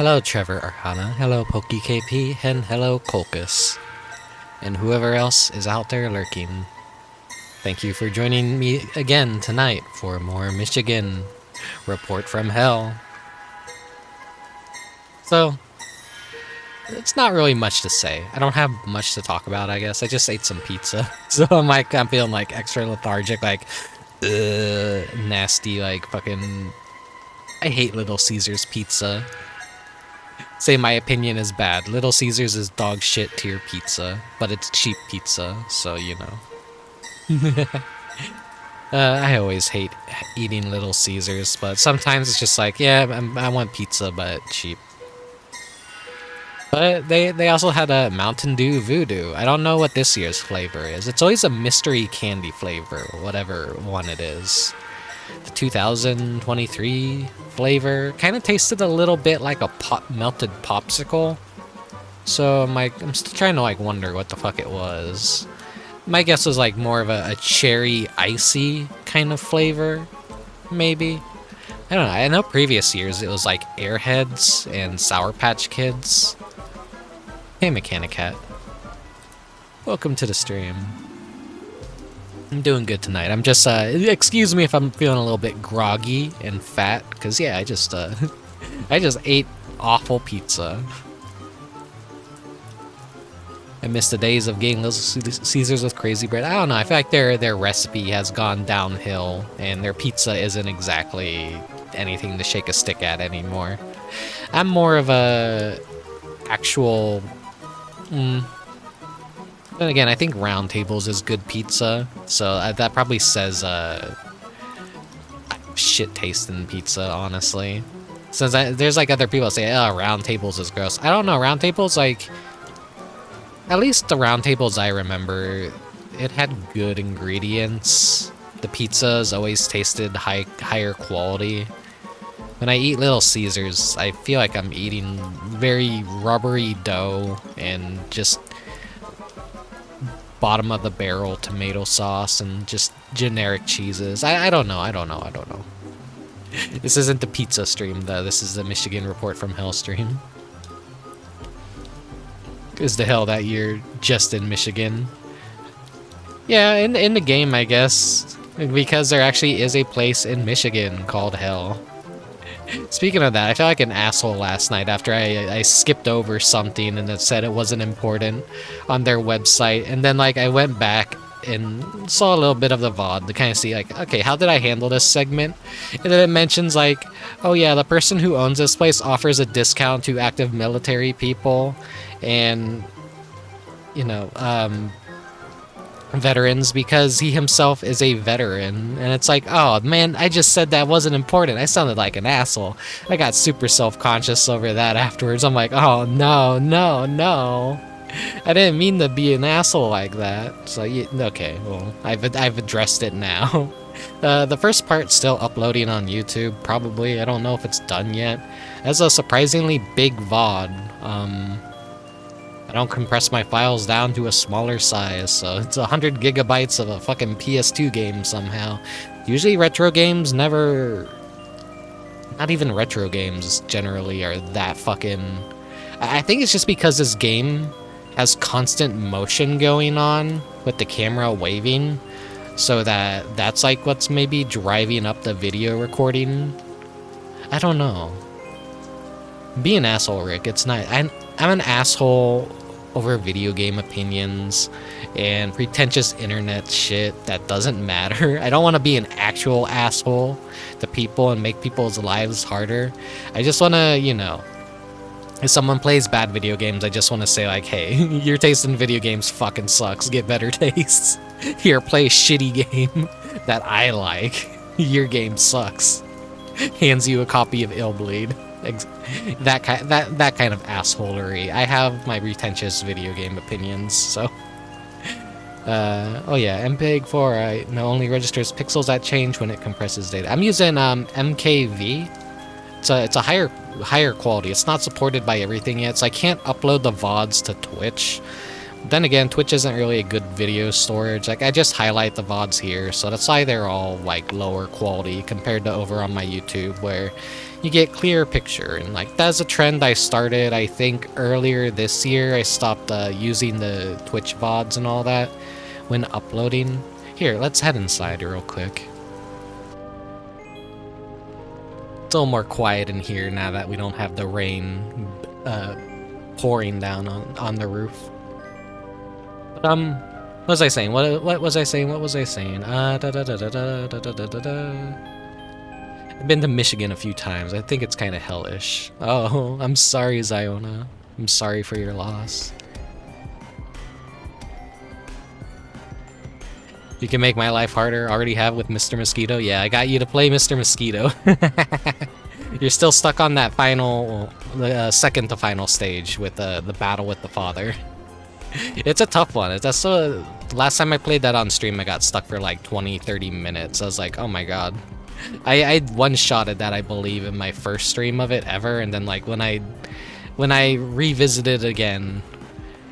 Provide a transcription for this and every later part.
Hello Trevor Arcana, hello PokeKP, and hello Colcus. And whoever else is out there lurking. Thank you for joining me again tonight for more Michigan Report from Hell. So, it's not really much to say. I don't have much to talk about, I guess. I just ate some pizza. So I'm feeling like extra lethargic, like, nasty, like fucking... I hate Little Caesars pizza. Say my opinion is bad. Little Caesars is dog shit tier pizza, but it's cheap pizza, so you know. I always hate eating Little Caesars, but sometimes it's just like, yeah, I want pizza, but cheap. But they also had a Mountain Dew Voodoo. I don't know what this year's flavor is. It's always a mystery candy flavor, whatever one it is. The 2023 flavor kind of tasted a little bit like a melted popsicle. So I'm still trying to wonder what the fuck it was. My guess was more of a cherry icy kind of flavor, maybe. I don't know. I know previous years it was like Airheads and Sour Patch Kids. Hey, Mechanic Cat. Welcome to the stream. I'm doing good tonight. I'm just, excuse me if I'm feeling a little bit groggy and fat, because, yeah, I just ate awful pizza. I miss the days of getting Little Caesars with crazy bread. I don't know, I feel like their recipe has gone downhill, and their pizza isn't exactly anything to shake a stick at anymore. I'm more of a actual... Then again, I think Round Tables is good pizza, so that probably says shit tasting pizza, honestly. Since there's other people that say, oh, Round Tables is gross. I don't know, Round Tables, at least the Round Tables I remember, it had good ingredients. The pizzas always tasted higher quality. When I eat Little Caesars, I feel like I'm eating very rubbery dough and just bottom of the barrel tomato sauce and just generic cheeses. I don't know. This isn't the pizza stream, though. This is the Michigan Report from Hell stream. Is the hell that you're just in Michigan? Yeah, in the game, I guess. Because there actually is a place in Michigan called Hell. Speaking of that, I felt like an asshole last night after I skipped over something and it said it wasn't important on their website. And then, I went back and saw a little bit of the VOD to kind of see, okay, how did I handle this segment? And then it mentions, oh yeah, the person who owns this place offers a discount to active military people and, you know, veterans because he himself is a veteran. And it's like, oh man, I just said that wasn't important. I sounded like an asshole. I got super self-conscious over that afterwards. I'm like, oh no, I didn't mean to be an asshole like that. So okay, well, I've addressed it now. The first part's still uploading on YouTube, probably. I don't know if it's done yet. It has a surprisingly big VOD. I don't compress my files down to a smaller size, so it's 100 gigabytes of a fucking PS2 game somehow. Usually retro games never... Not even retro games generally are that fucking... I think it's just because this game has constant motion going on with the camera waving, so that's what's maybe driving up the video recording. I don't know. Be an asshole, Rick. It's not... I'm an asshole over video game opinions and pretentious internet shit that doesn't matter. I don't want to be an actual asshole to people and make people's lives harder. I just want to, you know, if someone plays bad video games, I just want to say, hey, your taste in video games fucking sucks. Get better tastes. Here, play a shitty game that I like. Your game sucks. Hands you a copy of Illblade. That kind of assholery. I have my pretentious video game opinions, so... oh yeah, MPEG 4 only registers pixels that change when it compresses data. I'm using MKV. It's a higher quality. It's not supported by everything yet, so I can't upload the VODs to Twitch. Then again, Twitch isn't really a good video storage. Like, I just highlight the VODs here, so that's why they're all, like, lower quality compared to over on my YouTube, where you get clearer picture. And, like, that's a trend I started, I think, earlier this year. I stopped using the Twitch VODs and all that when uploading. Here, let's head inside real quick. It's a little more quiet in here now that we don't have the rain pouring down on the roof. But, what was I saying? What was I saying? What was I saying? I've been to Michigan a few times. I think it's kind of hellish. Oh, I'm sorry, Ziona. I'm sorry for your loss. You can make my life harder. Already have with Mr. Mosquito. Yeah, I got you to play Mr. Mosquito. You're still stuck on that final, second to final stage with the battle with the father. It's a tough one. That's last time I played that on stream, I got stuck for like 20-30 minutes. I was like, oh my god. I one-shotted that, I believe, in my first stream of it ever, and then like when I revisited again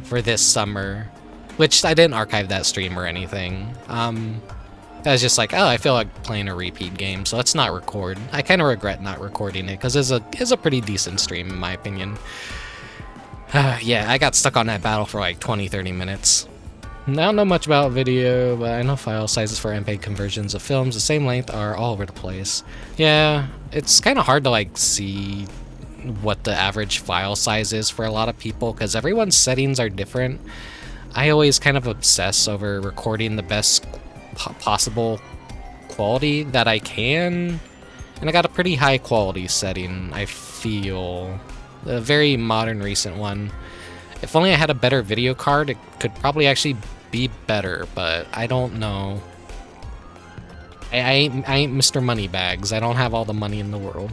for this summer, which I didn't archive that stream or anything, I was just like, oh, I feel like playing a repeat game, so let's not record. I kind of regret not recording it, because it's a pretty decent stream, in my opinion. Yeah, I got stuck on that battle for like 20-30 minutes. I don't know much about video, but I know file sizes for MPEG conversions of films the same length are all over the place. Yeah, it's kind of hard to like see what the average file size is for a lot of people, because everyone's settings are different. I always kind of obsess over recording the best possible quality that I can, and I got a pretty high quality setting, I feel. A very modern recent one. If only I had a better video card, it could probably actually be better, but I don't know. I ain't Mr. Moneybags. I don't have all the money in the world.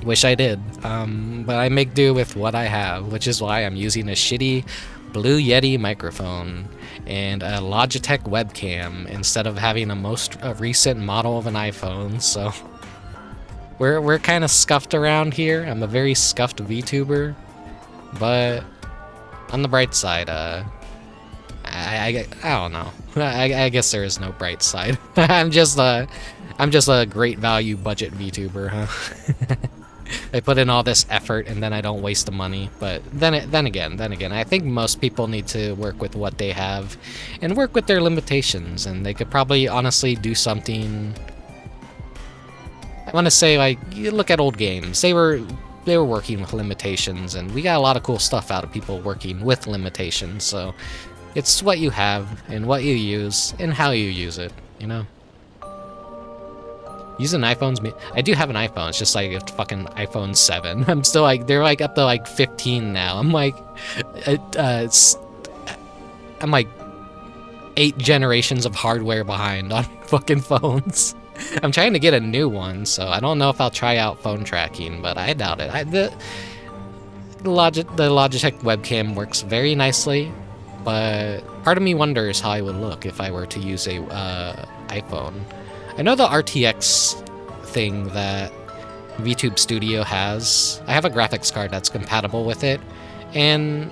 Wish I did. But I make do with what I have, which is why I'm using a shitty Blue Yeti microphone and a Logitech webcam instead of having a most recent model of an iPhone, so we're kind of scuffed around here. I'm a very scuffed VTuber, but on the bright side, I don't know. I guess there is no bright side. I'm just a great value budget VTuber, huh? I put in all this effort and then I don't waste the money. But then again, I think most people need to work with what they have and work with their limitations, and they could probably honestly do something. I want to say, like, you look at old games. They were working with limitations, and we got a lot of cool stuff out of people working with limitations. So it's what you have and what you use and how you use it, you know? Using iPhones, I do have an iPhone. It's just like a fucking iPhone 7. I'm still like, they're like up to like 15 now. I'm like, I'm like 8 generations of hardware behind on fucking phones. I'm trying to get a new one, so I don't know if I'll try out phone tracking, but I doubt it. The Logitech webcam works very nicely, but part of me wonders how I would look if I were to use a iPhone. I know the RTX thing that VTube Studio has. I have a graphics card that's compatible with it, and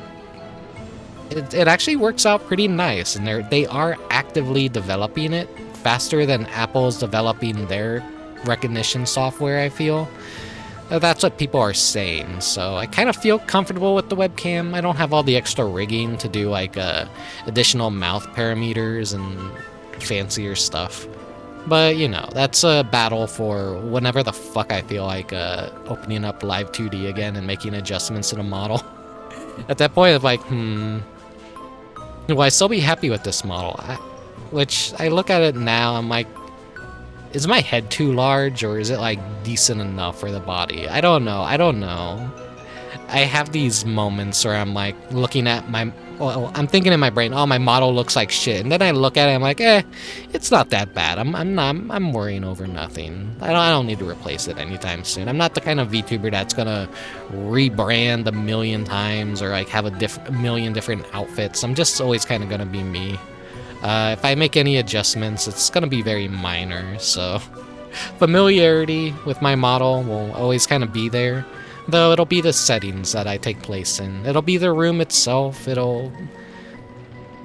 it actually works out pretty nice, and they are actively developing it faster than Apple's developing their recognition software, I feel. That's what people are saying, so I kind of feel comfortable with the webcam. I don't have all the extra rigging to do like additional mouth parameters and fancier stuff. But, you know, that's a battle for whenever the fuck I feel like opening up Live 2D again and making adjustments to the model. At that point, I'm like, will I still be happy with this model? Which, I look at it now, I'm like, is my head too large, or is it, like, decent enough for the body? I don't know. I have these moments where I'm, like, looking at I'm thinking in my brain, oh, my model looks like shit. And then I look at it, I'm like, it's not that bad. I'm worrying over nothing. I don't need to replace it anytime soon. I'm not the kind of VTuber that's gonna rebrand a million times or, like, have a million different outfits. I'm just always kind of gonna be me. If I make any adjustments, it's gonna be very minor, so familiarity with my model will always kind of be there, Though it'll be the settings that I take place in. It'll be the room itself. I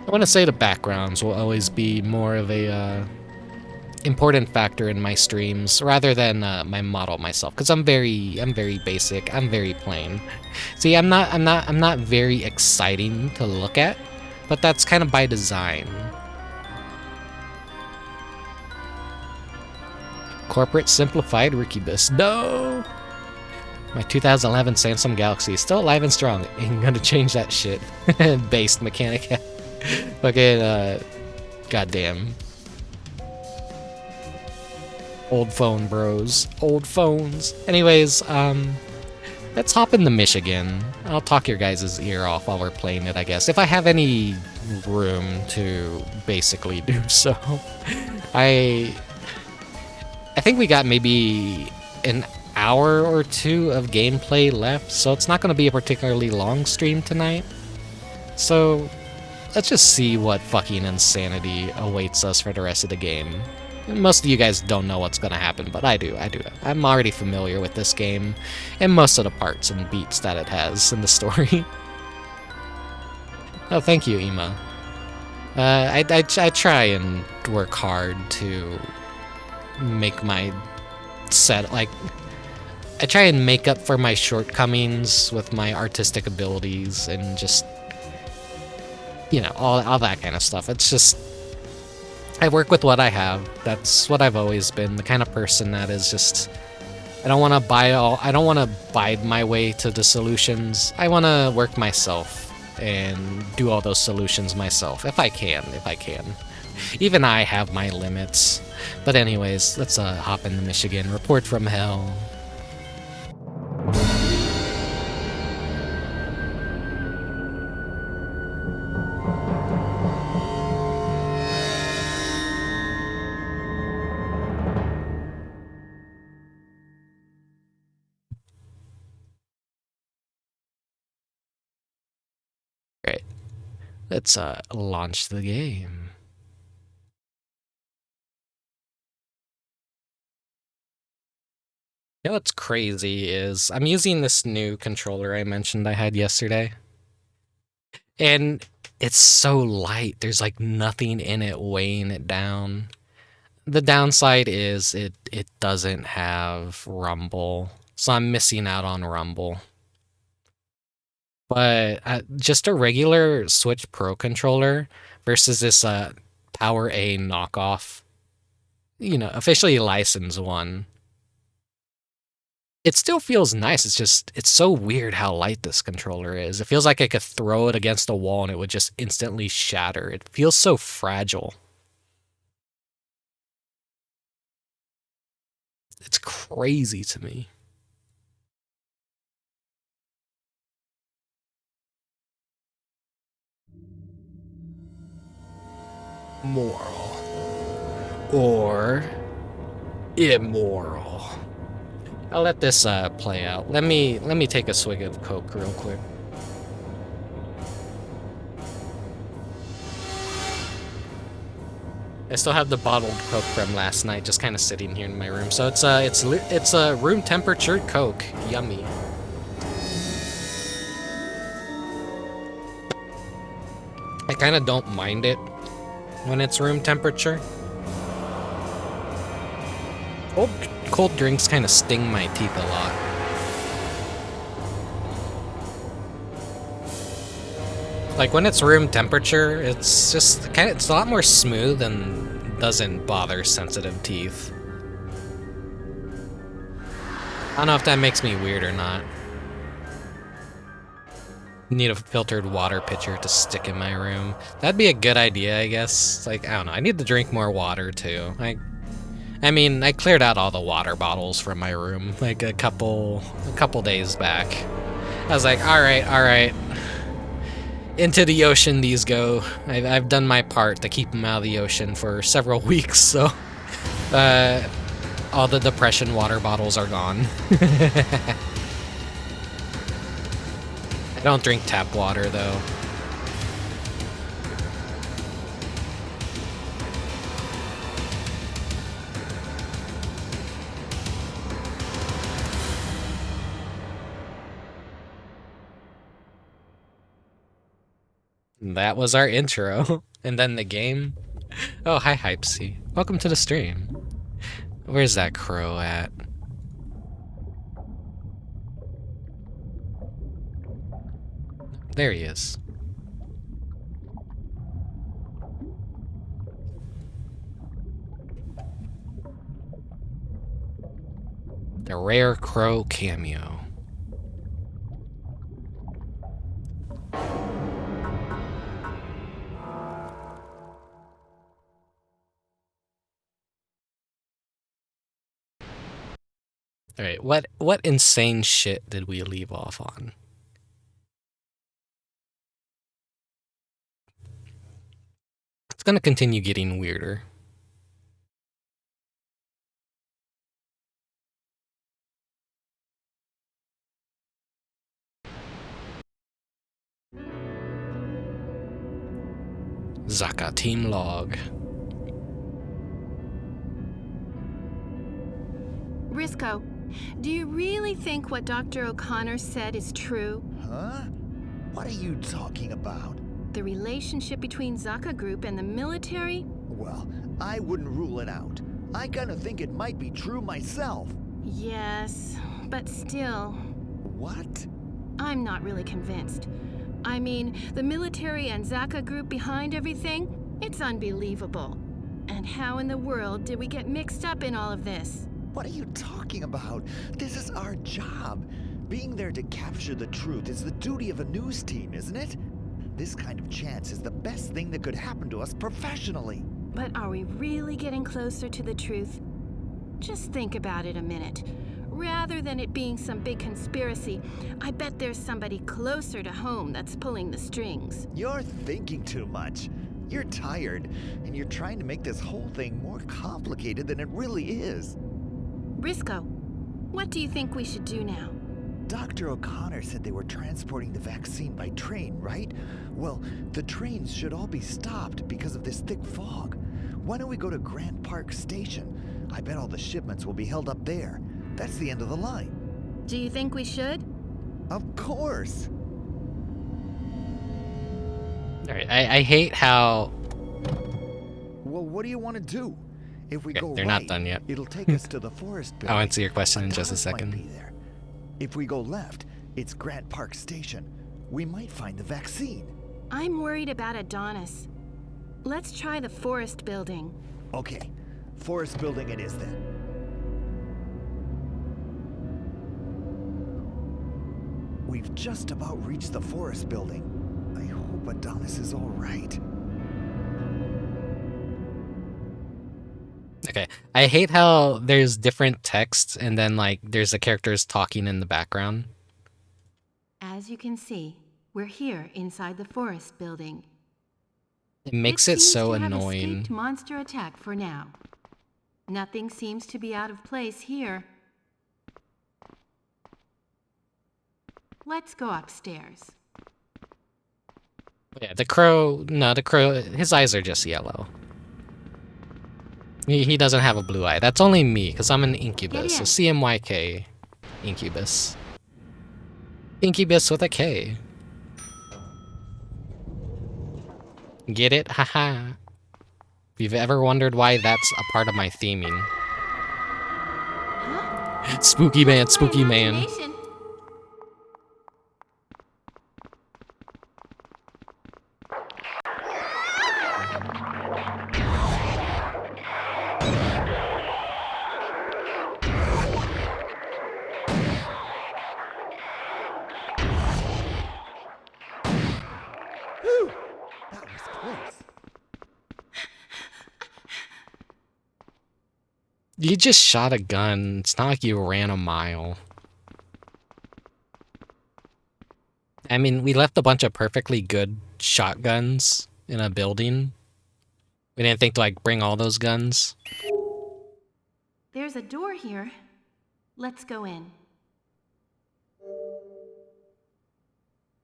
want to say the backgrounds will always be more of a important factor in my streams rather than my model myself, because I'm very basic. I'm very plain. See, I'm not very exciting to look at, but that's kind of by design. Corporate simplified Rickubus. No! My 2011 Samsung Galaxy is still alive and strong. Ain't gonna change that shit. Based mechanic. Fucking, goddamn. Old phone bros. Old phones. Anyways, let's hop into Michigan. I'll talk your guys' ear off while we're playing it, I guess. If I have any room to basically do so. I think we got maybe an hour or two of gameplay left, so it's not going to be a particularly long stream tonight. So let's just see what fucking insanity awaits us for the rest of the game. Most of you guys don't know what's going to happen, but I do. I'm already familiar with this game and most of the parts and beats that it has in the story. Oh, thank you, Ema. I try and work hard to make my set, like, I try and make up for my shortcomings with my artistic abilities and just, you know, all that kind of stuff. It's just, I work with what I have. That's what I've always been, the kind of person that is just, I don't want to bide my way to the solutions. I want to work myself and do all those solutions myself, if I can. Even I have my limits. But anyways, let's hop into Michigan. Report from hell. Great. Let's launch the game. You know what's crazy is I'm using this new controller I mentioned I had yesterday. And it's so light. There's like nothing in it weighing it down. The downside is it doesn't have rumble. So I'm missing out on rumble. But just a regular Switch Pro controller versus this Power A knockoff, you know, officially licensed one. It still feels nice. It's so weird how light this controller is. It feels like I could throw it against a wall and it would just instantly shatter. It feels so fragile. It's crazy to me. Moral or immoral. I'll let this play out. Let me take a swig of Coke real quick. I still have the bottled Coke from last night, just kind of sitting here in my room. So it's a room temperature Coke. Yummy. I kind of don't mind it when it's room temperature. Cold drinks kind of sting my teeth a lot. Like when it's room temperature, it's just it's a lot more smooth and doesn't bother sensitive teeth. I don't know if that makes me weird or not. Need a filtered water pitcher to stick in my room. That'd be a good idea, I guess. Like, I don't know. I need to drink more water too. I mean, I cleared out all the water bottles from my room like a couple days back. I was like, all right. Into the ocean these go. I've done my part to keep them out of the ocean for several weeks, so all the depression water bottles are gone. I don't drink tap water, though. That was our intro. And then the game. Oh, hi, Hypesy. Welcome to the stream. Where's that crow at? There he is. The rare crow cameo. Alright, what insane shit did we leave off on? It's gonna continue getting weirder. Zaka team log. Briscoe, do you really think what Dr. O'Connor said is true? Huh? What are you talking about? The relationship between Zaka Group and the military? Well, I wouldn't rule it out. I kinda think it might be true myself. Yes, but still, What? I'm not really convinced. I mean, the military and Zaka Group behind everything? It's unbelievable. And how in the world did we get mixed up in all of this? What are you talking about? This is our job. Being there to capture the truth is the duty of a news team, isn't it? This kind of chance is the best thing that could happen to us professionally. But are we really getting closer to the truth? Just think about it a minute. Rather than it being some big conspiracy, I bet there's somebody closer to home that's pulling the strings. You're thinking too much. You're tired, and you're trying to make this whole thing more complicated than it really is. Briscoe, what do you think we should do now? Dr. O'Connor said they were transporting the vaccine by train, right? Well, the trains should all be stopped because of this thick fog. Why don't we go to Grant Park Station? I bet all the shipments will be held up there. That's the end of the line. Do you think we should? Of course! Alright, I hate how... Well, what do you want to do? If we Okay, go they're right, not done yet. it'll take us to the forest building. I'll answer your question in just a Adonis might second. be there. If we go left, it's Grant Park Station. We might find the vaccine. I'm worried about Adonis. Let's try the forest building. Okay, forest building it is then. We've just about reached the forest building. I hope Adonis is all right. Okay, I hate how there's different text and then like there's the characters talking in the background. As you can see, we're here inside the forest building. It makes it so annoying. Escaped monster attack for now. Nothing seems to be out of place here. Let's go upstairs. Yeah, the crow, his eyes are just yellow. He doesn't have a blue eye. That's only me, because I'm an incubus. So CMYK incubus. Incubus with a K. Get it? Haha. If you've ever wondered why that's a part of my theming. Huh? Spooky man, spooky man. Imagination. Whew! That was close. You just shot a gun. It's not like you ran a mile. I mean, we left a bunch of perfectly good shotguns in a building. We didn't think to, like, bring all those guns. There's a door here. Let's go in.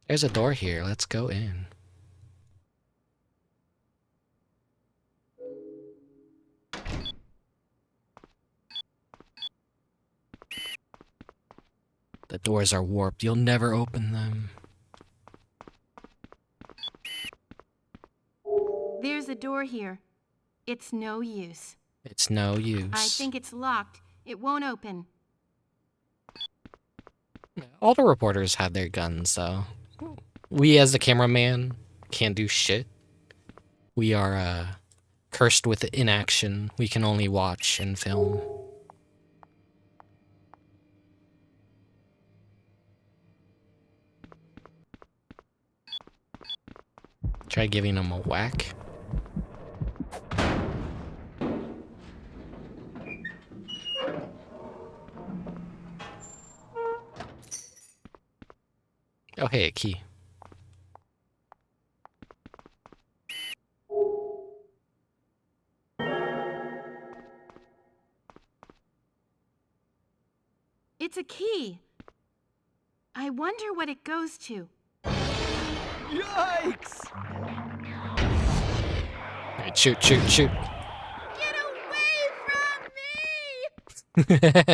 There's a door here. Let's go in. The doors are warped. You'll never open them. door here. It's no use. It's no use. I think it's locked. It won't open. All the reporters had their guns, though. We, as the cameraman, can't do shit. We are, cursed with inaction. We can only watch and film. Try giving him a whack. Oh, hey, a key. It's a key. I wonder what it goes to. Yikes! Alright, shoot, shoot, shoot. Get away from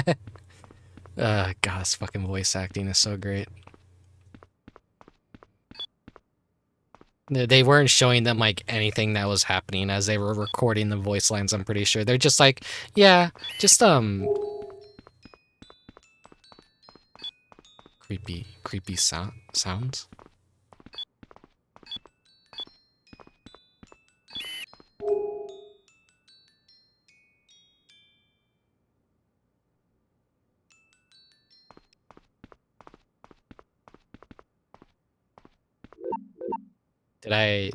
me! God, this fucking voice acting is so great. They weren't showing them, like, anything that was happening as they were recording the voice lines, I'm pretty sure. They're just like, yeah, just, creepy sounds.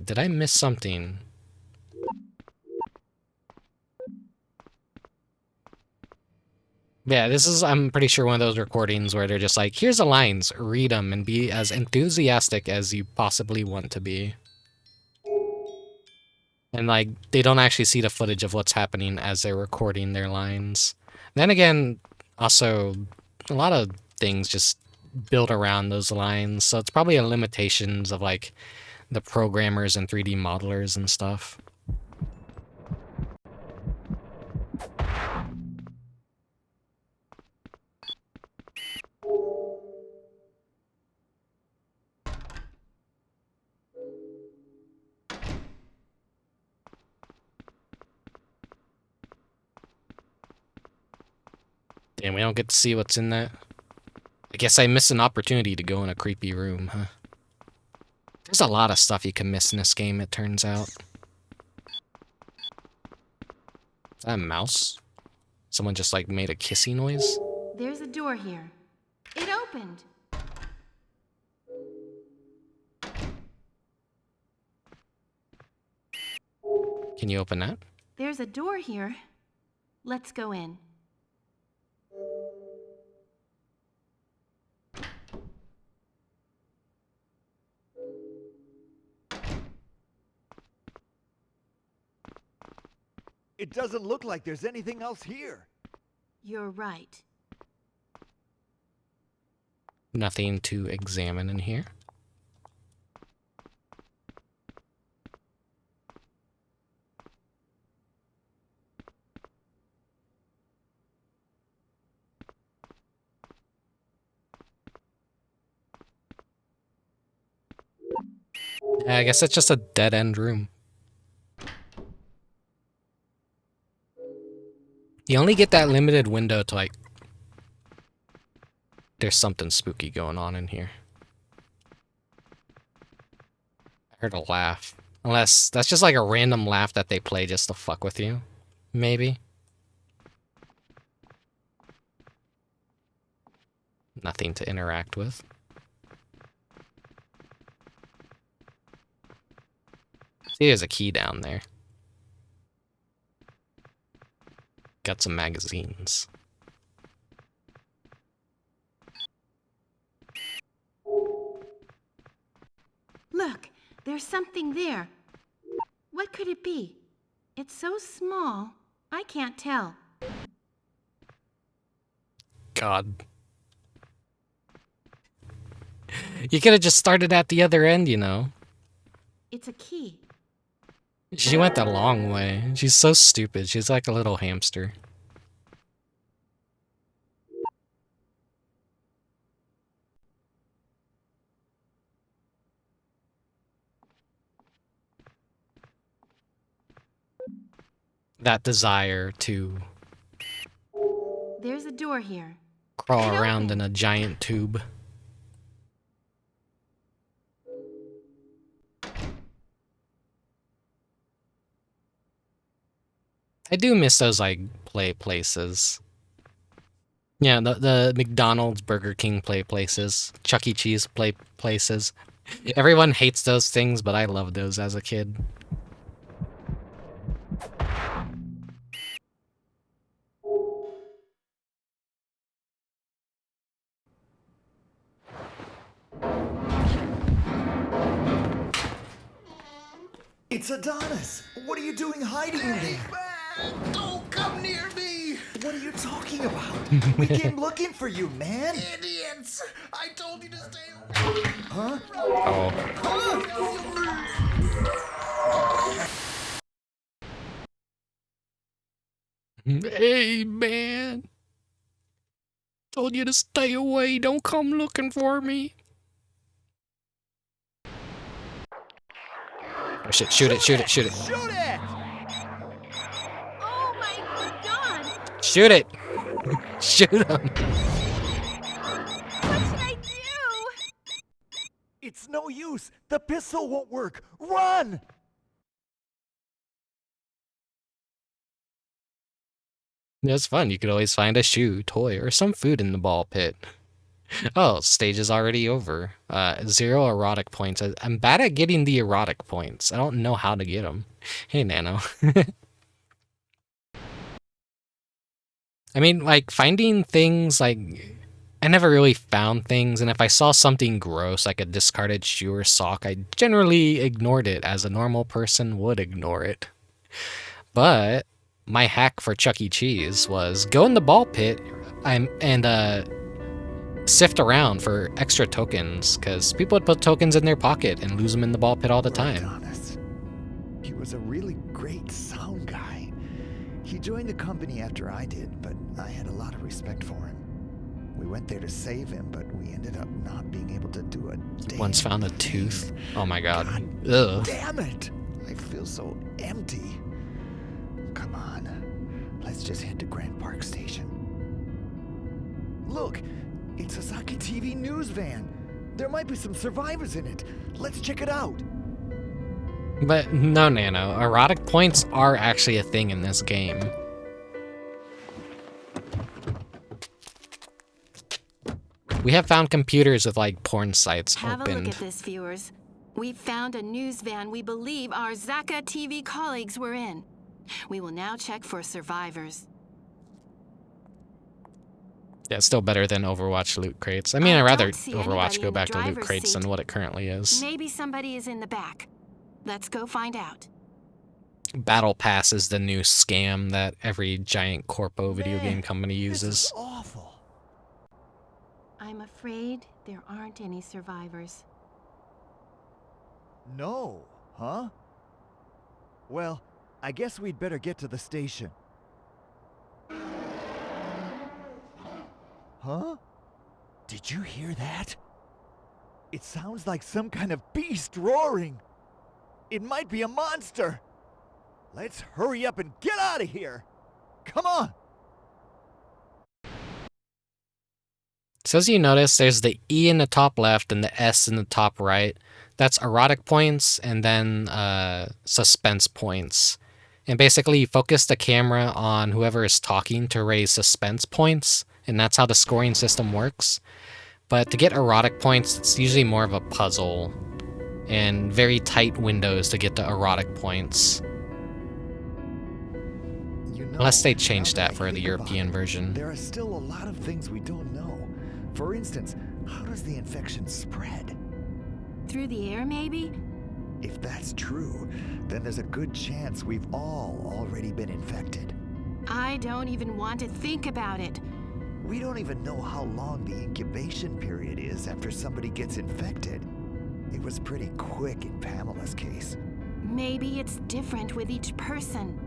Did I miss something? Yeah, this is, I'm pretty sure, one of those recordings where they're just like, here's the lines, read them, and be as enthusiastic as you possibly want to be. And, like, they don't actually see the footage of what's happening as they're recording their lines. Then again, also, a lot of things just build around those lines, so it's probably a limitations of, like, the programmers and 3D modelers and stuff. Damn, we don't get to see what's in that. I guess I missed an opportunity to go in a creepy room, huh? There's a lot of stuff you can miss in this game, it turns out. Is that a mouse? Someone just, like, made a kissy noise? There's a door here. It opened. Can you open that? There's a door here. Let's go in. It doesn't look like there's anything else here. You're right. Nothing to examine in here. Yeah, I guess it's just a dead-end room. You only get that limited window to, like... There's something spooky going on in here. I heard a laugh. Unless that's just like a random laugh that they play just to fuck with you. Maybe. Nothing to interact with. See, there's a key down there. Got some magazines. Look, there's something there. What could it be? It's so small, I can't tell. God. You could have just started at the other end, you know. It's a key. She went the long way. She's so stupid. She's like a little hamster. that desire to There's a door here. crawl Get around open. in a giant tube. I do miss those, like, play places. Yeah, the McDonald's, Burger King play places, Chuck E. Cheese play places. Everyone hates those things, but I loved those as a kid. It's Adonis! What are you doing hiding in there? Man, don't come near me! What are you talking about? We came looking for you, man! Idiots! I told you to stay away! Huh? Oh. Hey, man. Told you to stay away. Don't come looking for me. Oh shit, shoot it, shoot it, shoot it. Shoot it! Oh my god! Shoot it! Shoot him! What should I do? It's no use! The pistol won't work! Run! That's fun. You could always find a shoe, toy, or some food in the ball pit. Oh, stage is already over. 0 erotic points. I'm bad at getting the erotic points. I don't know how to get them. Hey, Nano. I mean, like, finding things, like, I never really found things, and if I saw something gross, like a discarded shoe or sock, I generally ignored it, as a normal person would ignore it. But my hack for Chuck E. Cheese was go in the ball pit and sift around for extra tokens, because people would put tokens in their pocket and lose them in the ball pit all the time. Adonis. He was a really great sound guy. He joined the company after I did, but I had a lot of respect for him. We went there to save him, but we ended up not being able to do a damn Once found a thing. tooth. Oh my god. God Ugh. damn it! I feel so empty. Come on, let's just head to Grand Park Station. Look, it's a Saki TV news van. There might be some survivors in it. Let's check it out. But no, Nano. Erotic points are actually a thing in this game. We have found computers with, like, porn sites Have a look opened. at this, viewers. We've found a news van we believe our Zaka TV colleagues were in. We will now check for survivors. Yeah, it's still better than Overwatch loot crates. I mean, I I'd rather don't see Overwatch anybody go in the back to loot driver's crates than seat. what it currently is. Maybe somebody is in the back. Let's go find out. Battle Pass is the new scam that every giant corpo video Man, game company This uses. is awful. I'm afraid there aren't any survivors. No, huh? Well, I guess we'd better get to the station. Huh? Did you hear that? It sounds like some kind of beast roaring. It might be a monster. Let's hurry up and get out of here. Come on. So as you notice, there's the E in the top left and the S in the top right. That's erotic points and then suspense points. And basically you focus the camera on whoever is talking to raise suspense points, and that's how the scoring system works. But to get erotic points, it's usually more of a puzzle and very tight windows to get the erotic points. You know, Unless they changed now that for I the think about European it, version. There are still a lot of things we don't know. For instance, how does the infection spread? Through the air, maybe? If that's true, then there's a good chance we've all already been infected. I don't even want to think about it. We don't even know how long the incubation period is after somebody gets infected. It was pretty quick in Pamela's case. Maybe it's different with each person.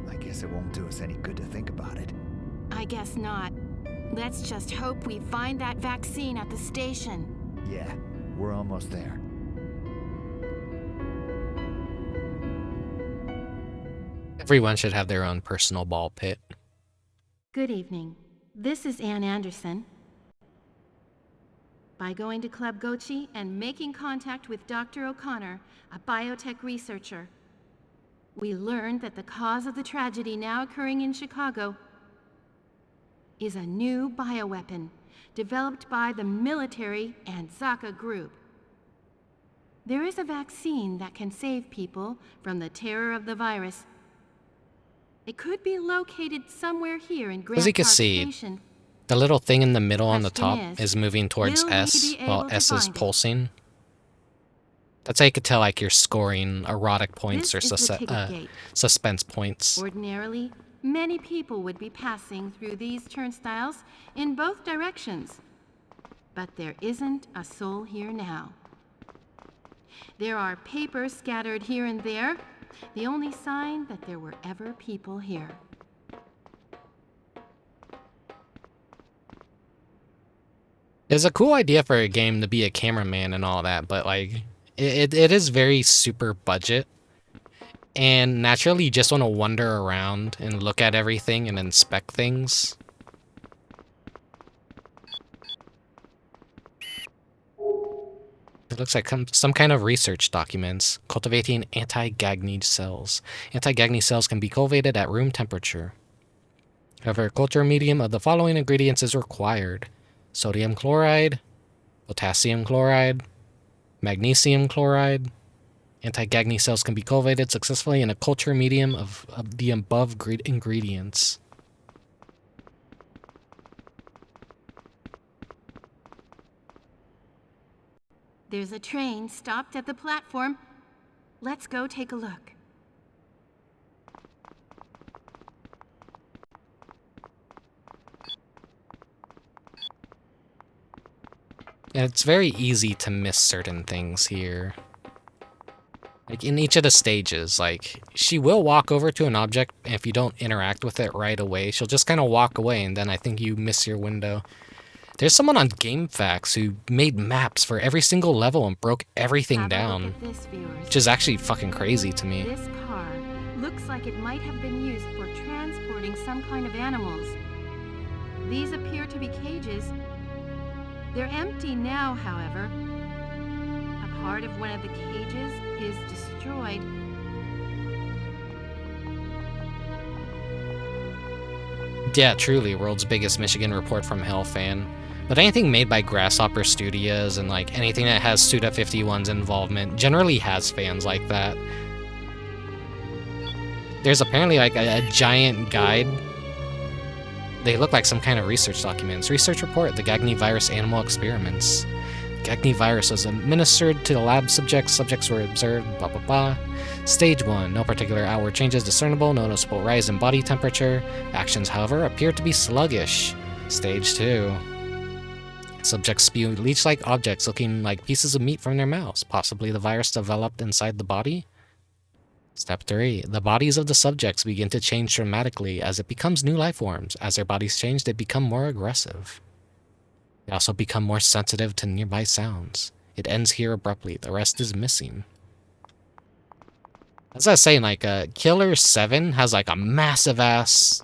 I guess it won't do us any good to think about it. I guess not. Let's just hope we find that vaccine at the station. Yeah, we're almost there. Everyone should have their own personal ball pit. Good evening. This is Ann Anderson. By going to Club Gochi and making contact with Dr. O'Connor, a biotech researcher, we learned that the cause of the tragedy now occurring in Chicago is a new bioweapon developed by the military and Zaka Group. There is a vaccine that can save people from the terror of the virus. It could be located somewhere here in Grand As you can Park see, Station. the little thing in the middle on the top Question is moving towards will we S, be while able to S is find it? pulsing. That's how you could tell like you're scoring erotic points This or is the ticket gate. suspense points. Ordinarily, many people would be passing through these turnstiles in both directions. But there isn't a soul here now. There are papers scattered here and there, the only sign that there were ever people here. It's a cool idea for a game to be a cameraman and all that, but like it is very super budget. And naturally you just want to wander around and look at everything and inspect things. It looks like some kind of research documents. Cultivating anti-Gagny cells. Anti-Gagny cells can be cultivated at room temperature. However, a culture medium of the following ingredients is required. Sodium chloride, potassium chloride, magnesium chloride. Anti-Gagny cells can be cultivated successfully in a culture medium of the above ingredients. There's a train stopped at the platform. Let's go take a look. And it's very easy to miss certain things here. Like in each of the stages, like she will walk over to an object, and if you don't interact with it right away, she'll just kind of walk away, and then I think you miss your window. There's someone on GameFAQs who made maps for every single level and broke everything Have a look down, at this, viewers. which is actually fucking crazy to me. This car looks like it might have been used for transporting some kind of animals. These appear to be cages. They're empty now, however. A part of one of the cages is destroyed. Yeah, truly, world's biggest Michigan Report from Hell fan. But anything made by Grasshopper Studios and like anything that has Suda51's involvement generally has fans like that. There's apparently like a giant guide. They look like some kind of research documents. Research report, the Gagny virus animal experiments. Gagny virus was administered to the lab subjects. Subjects were observed, blah blah blah. Stage 1, no particular outward changes discernible, no noticeable rise in body temperature. Actions, however, appear to be sluggish. Stage 2. Subjects spew leech-like objects looking like pieces of meat from their mouths. Possibly the virus developed inside the body? Step 3. The bodies of the subjects begin to change dramatically as it becomes new life forms. As their bodies change, they become more aggressive. They also become more sensitive to nearby sounds. It ends here abruptly. The rest is missing. As I was saying, like, Killer 7 has, like, a massive-ass...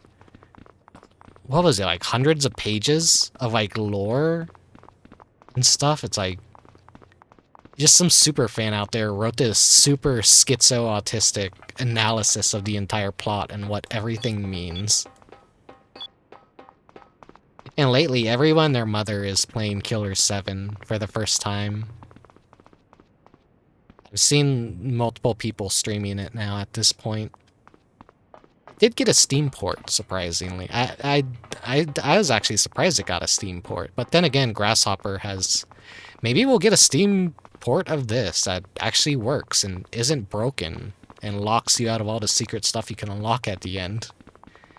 What was it, like, hundreds of pages of, like, lore and stuff? It's, like... Just some super fan out there wrote this super schizo-autistic analysis of the entire plot and what everything means. And lately, everyone and their mother is playing Killer 7 for the first time. I've seen multiple people streaming it now at this point. Did get a Steam port, surprisingly. I was actually surprised it got a Steam port. But then again, Grasshopper has... Maybe we'll get a Steam port of this that actually works and isn't broken and locks you out of all the secret stuff you can unlock at the end.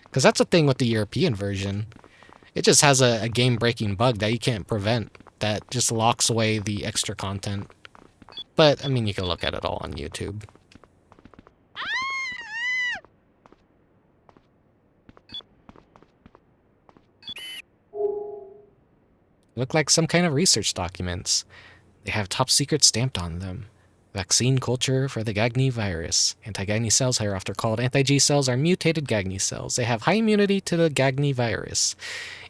Because that's the thing with the European version. It just has a game-breaking bug that you can't prevent that just locks away the extra content. But, I mean, you can look at it all on YouTube. Look like some kind of research documents. They have top secret stamped on them. Vaccine culture for the Gagny virus. Anti-Gagny cells, hereafter called anti-G cells, are mutated Gagny cells. They have high immunity to the Gagny virus.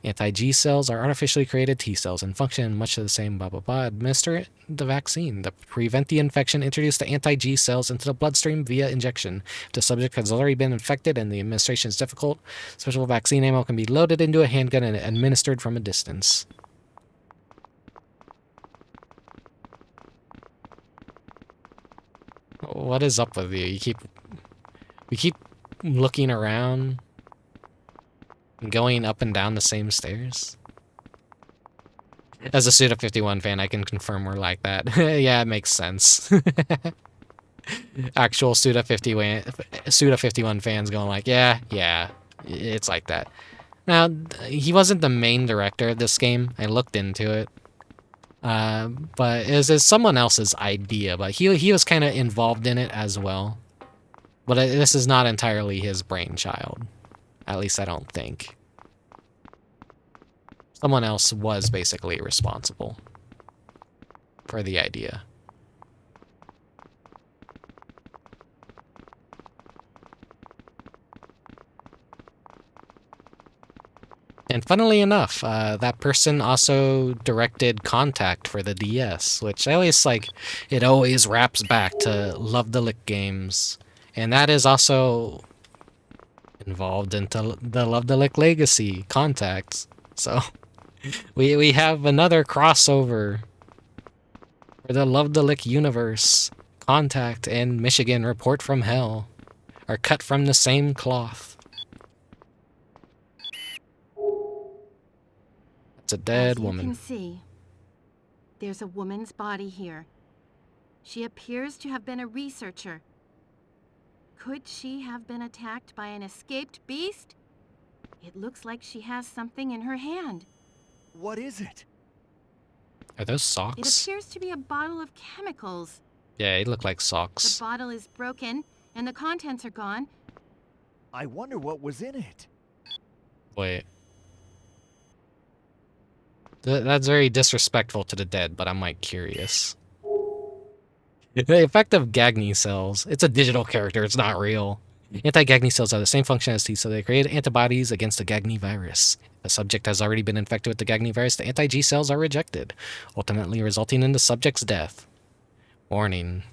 Anti-G cells are artificially created T cells and function in much of the same blah blah blah. Administer the vaccine. To prevent the infection, introduce the anti-G cells into the bloodstream via injection. If the subject has already been infected and the administration is difficult, special vaccine ammo can be loaded into a handgun and administered from a distance. What is up with you? We keep looking around and going up and down the same stairs. As a Suda51 fan, I can confirm we're like that. Yeah, it makes sense. Actual Suda51 fans going like, yeah, it's like that. Now, he wasn't the main director of this game. I looked into it. But it was someone else's idea, but he was kind of involved in it as well. But this is not entirely his brainchild. At least I don't think. Someone else was basically responsible for the idea. And funnily enough, that person also directed Contact for the DS, which I always like, it always wraps back to Love the Lick games. And that is also involved into the Love the Lick Legacy, Contacts. So we have another crossover for the Love the Lick universe. Contact and Michigan Report from Hell are cut from the same cloth. It's a dead woman. As you can see, there's a woman's body here. She appears to have been a researcher. Could she have been attacked by an escaped beast? It looks like she has something in her hand. What is it? Are those It socks? appears to be a bottle of chemicals. Yeah, they look like The socks. bottle is broken, and the contents are gone. I wonder what was in it. Wait. That's very disrespectful to the dead, but I'm like curious. The effect of Gagny cells. It's a digital character, it's not real. Anti-Gagny cells have the same function as T, so they create antibodies against the Gagny virus. If a subject has already been infected with the Gagny virus, the anti-G cells are rejected, ultimately resulting in the subject's death. Warning.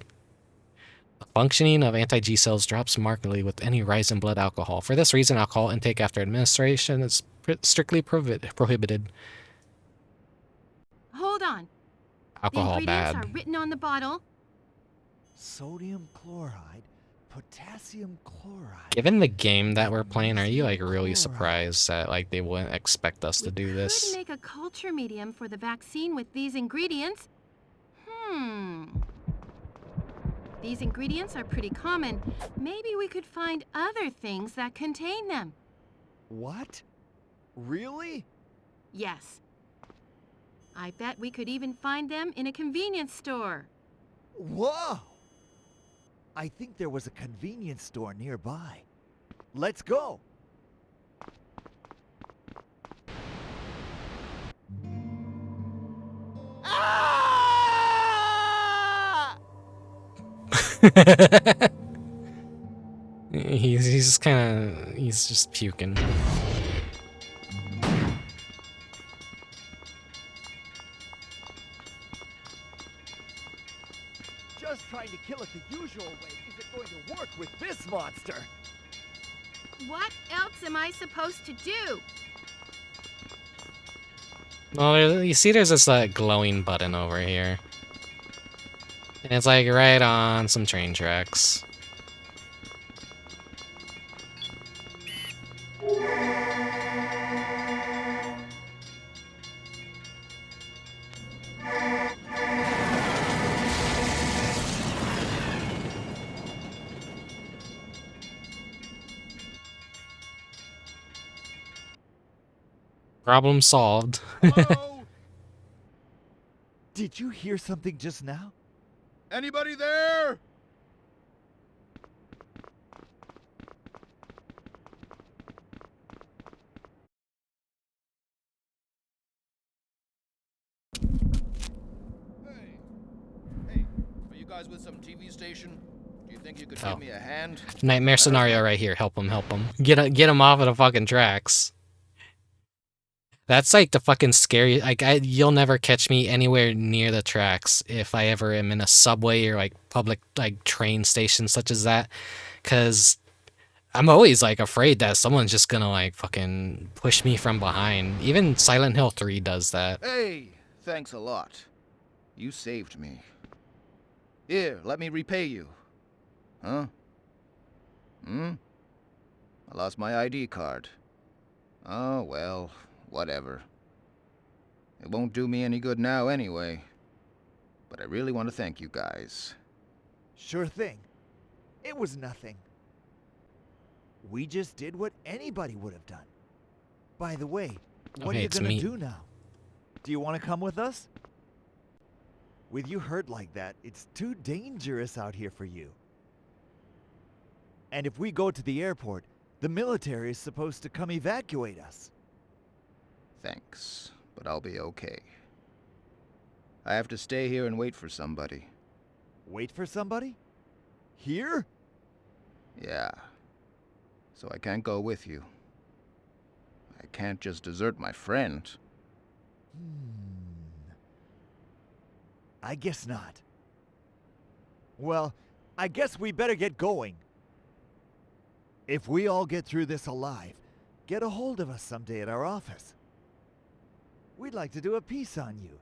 The functioning of anti-G cells drops markedly with any rise in blood alcohol. For this reason, alcohol intake after administration is strictly prohibited. Hold on. Alcohol The ingredients bad. are written on the bottle. Sodium chloride, potassium chloride. Given the game that we're playing, are you like really surprised that like they wouldn't expect us to do We this? could make a culture medium for the vaccine with these ingredients. These ingredients are pretty common. Maybe we could find other things that contain them. What? Really? Yes. I bet we could even find them in a convenience store. Whoa! I think there was a convenience store nearby. Let's go! Ah! he's kind of he's just puking. Just trying to kill it the usual way isn't going to work with this monster. What else am I supposed to do? Well, you see, there's this glowing button over here, and it's like right on some train tracks. Problem solved. Hello? Did you hear something just now? Anybody there? Hey, are you advertise with some TV station? Do you think you could Oh. give me a hand? Nightmare scenario right here. Help him, help him. Get him off of the fucking tracks. That's like the fucking scary. Like you'll never catch me anywhere near the tracks if I ever am in a subway or like public like train station such as that, because I'm always like afraid that someone's just gonna like fucking push me from behind. Even Silent Hill 3 does that. Hey, thanks a lot. You saved me. Here, let me repay you. Huh? I lost my ID card. Oh, well, whatever. It won't do me any good now anyway. But I really want to thank you guys. Sure thing. It was nothing. We just did what anybody would have done. By the way, what Okay, are you it's gonna me. do now? Do you want to come with us? With you hurt like that, it's too dangerous out here for you. And if we go to the airport, the military is supposed to come evacuate us. Thanks, but I'll be okay. I have to stay here and wait for somebody. Wait for somebody? Here? Yeah. So I can't go with you. I can't just desert my friend. I guess not. Well, I guess we better get going. If we all get through this alive, get a hold of us someday at our office. We'd like to do a piece on you.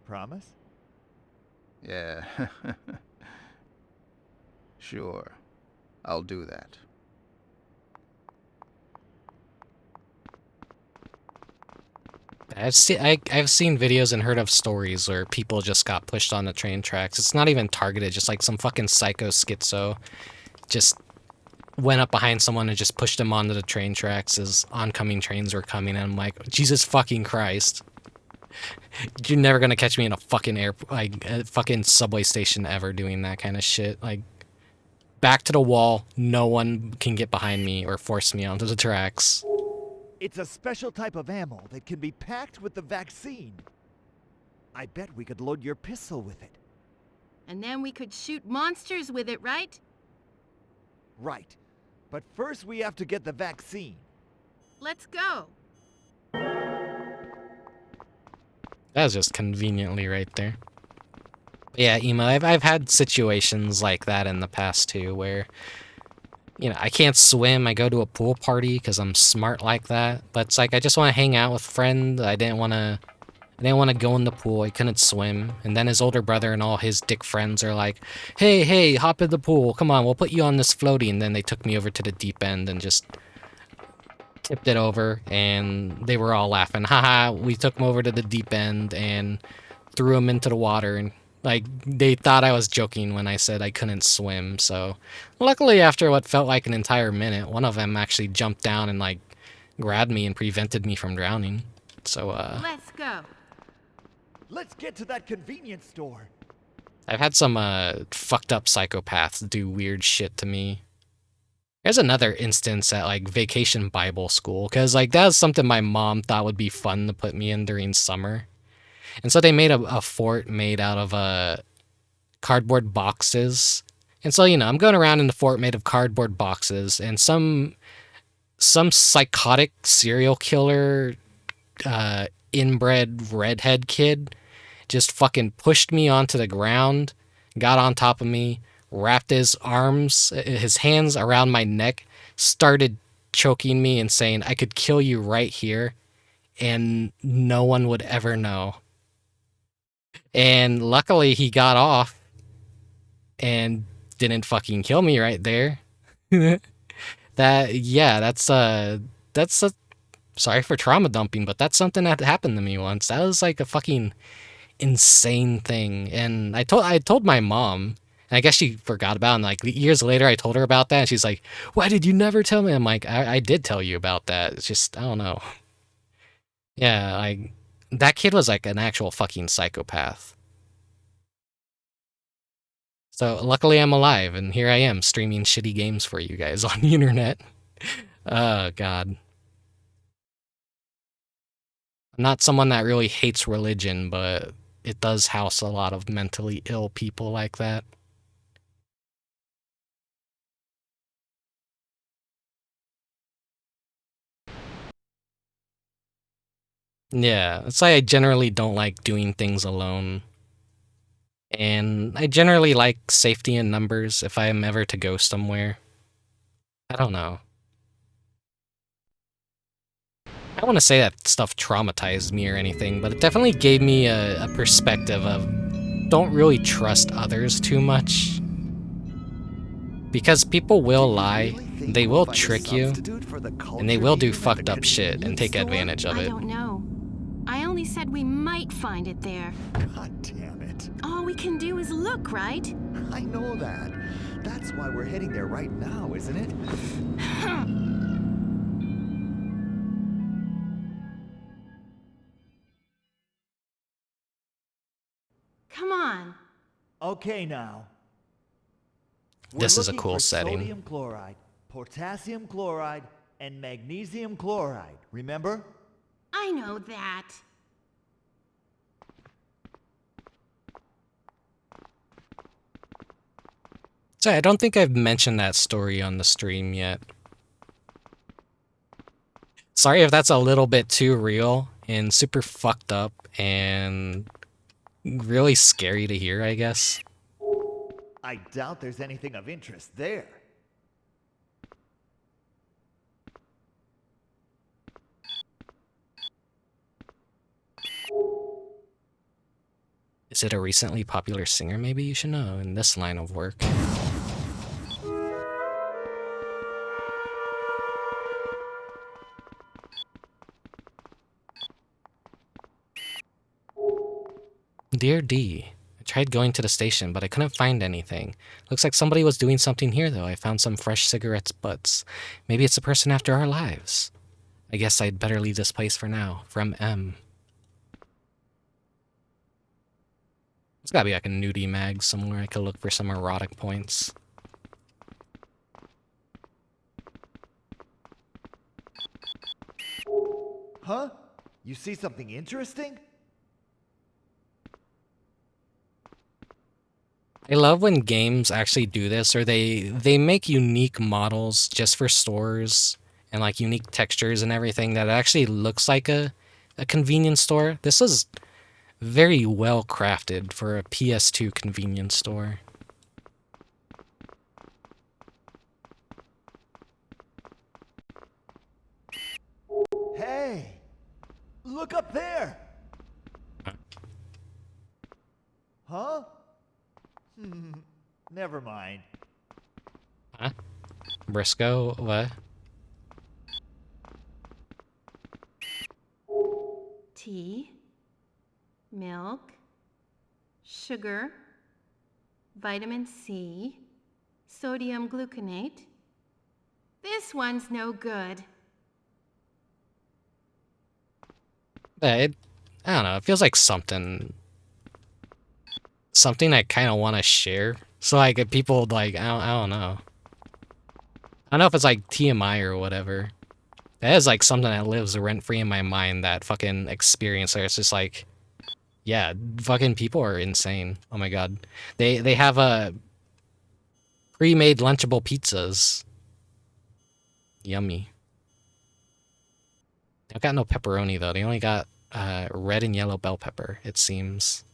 Promise? Yeah. Sure. I'll do that. I've seen videos and heard of stories where people just got pushed on the train tracks. It's not even targeted, just like some fucking psycho schizo just went up behind someone and just pushed them onto the train tracks as oncoming trains were coming. And I'm like, Jesus fucking Christ. You're never gonna catch me in a fucking a fucking subway station ever doing that kind of shit. Like, back to the wall, no one can get behind me or force me onto the tracks. It's a special type of ammo that can be packed with the vaccine. I bet we could load your pistol with it. And then we could shoot monsters with it, right? Right. But first we have to get the vaccine. Let's go. That was just conveniently right there. But yeah, Ema, I've had situations like that in the past too, where, you know, I can't swim. I go to a pool party because I'm smart like that. But it's like I just want to hang out with a friend. I didn't want to go in the pool. I couldn't swim. And then his older brother and all his dick friends are like, hey, hop in the pool. Come on, we'll put you on this floaty. And then they took me over to the deep end and just tipped it over. And they were all laughing. Haha, we took him over to the deep end and threw him into the water. And like, they thought I was joking when I said I couldn't swim. So luckily, after what felt like an entire minute, one of them actually jumped down and like grabbed me and prevented me from drowning. So Let's go. Let's get to that convenience store. I've had some fucked up psychopaths do weird shit to me. There's another instance at like Vacation Bible School, because like that was something my mom thought would be fun to put me in during summer. And so they made a fort made out of cardboard boxes. And so, you know, I'm going around in the fort made of cardboard boxes, and some psychotic serial killer inbred redhead kid just fucking pushed me onto the ground, got on top of me, wrapped his hands around my neck, started choking me and saying I could kill you right here and no one would ever know. And luckily he got off and didn't fucking kill me right there. That's sorry for trauma dumping, but that's something that happened to me once. That was like a fucking insane thing. And I told my mom, and I guess she forgot about it. And like years later, I told her about that, and she's like, "Why did you never tell me?" I'm like, I did tell you about that. It's just, I don't know. Yeah, like that kid was like an actual fucking psychopath. So luckily I'm alive, and here I am streaming shitty games for you guys on the internet. Oh, God. I'm not someone that really hates religion, but it does house a lot of mentally ill people like that. Yeah, it's like I generally don't like doing things alone. And I generally like safety in numbers if I am ever to go somewhere. I don't know. I don't want to say that stuff traumatized me or anything, but it definitely gave me a perspective of don't really trust others too much. Because people will lie, they will trick you, and they will do fucked up shit and take advantage of I it. don't know. I only said we might find it there. God damn it. All we can do is look, right? I know that. That's why we're heading there right now, isn't it? Come on. Okay, now. This is a We're looking cool for setting. Sodium chloride, potassium chloride, and magnesium chloride. Remember? I know that. So I don't think I've mentioned that story on the stream yet. Sorry if that's a little bit too real and super fucked up and really scary to hear, I guess. I doubt there's anything of interest there. Is it a recently popular singer maybe you should know in this line of work? Dear D, I tried going to the station, but I couldn't find anything. Looks like somebody was doing something here, though. I found some fresh cigarettes butts. Maybe it's a person after our lives. I guess I'd better leave this place for now. From M. There's gotta be like a nudie mag somewhere I could look for some erotic points. Huh? You see something interesting? I love when games actually do this, or they make unique models just for stores and like unique textures and everything that actually looks like a convenience store. This is very well crafted for a PS2 convenience store. Hey! Look up there! Huh? Never mind. Huh? Briscoe, what? Tea, milk, sugar, vitamin C, sodium gluconate. This one's no good. I don't know, it feels like something I kind of want to share. So like if people like, I don't know. I don't know if it's like TMI or whatever. That is like something that lives rent-free in my mind, that fucking experience where it's just like, yeah, fucking people are insane. Oh my god. They have a pre-made lunchable pizzas. Yummy. They got no pepperoni though. They only got red and yellow bell pepper, it seems.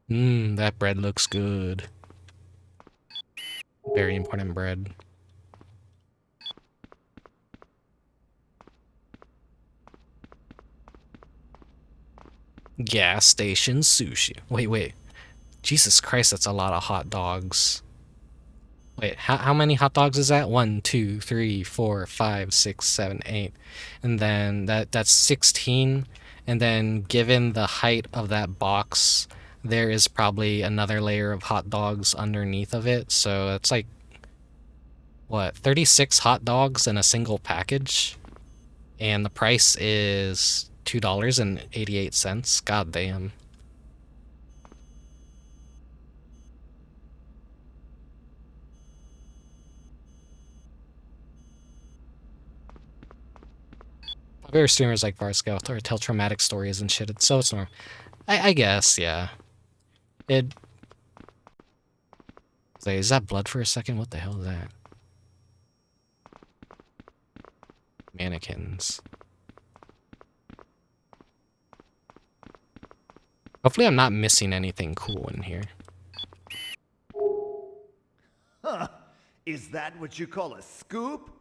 That bread looks good. Very important bread. Gas station sushi. Wait. Jesus Christ, that's a lot of hot dogs. Wait, how many hot dogs is that? 1, 2, 3, 4, 5, 6, 7, 8. And then that's 16. And then given the height of that box, there is probably another layer of hot dogs underneath of it. So it's like, what, 36 hot dogs in a single package? And the price is $2.88. God damn. There are streamers like Varscout or tell traumatic stories and shit. It's normal. I guess, yeah. It. Wait, is that blood for a second? What the hell is that? Mannequins. Hopefully I'm not missing anything cool in here. Huh. Is that what you call a scoop?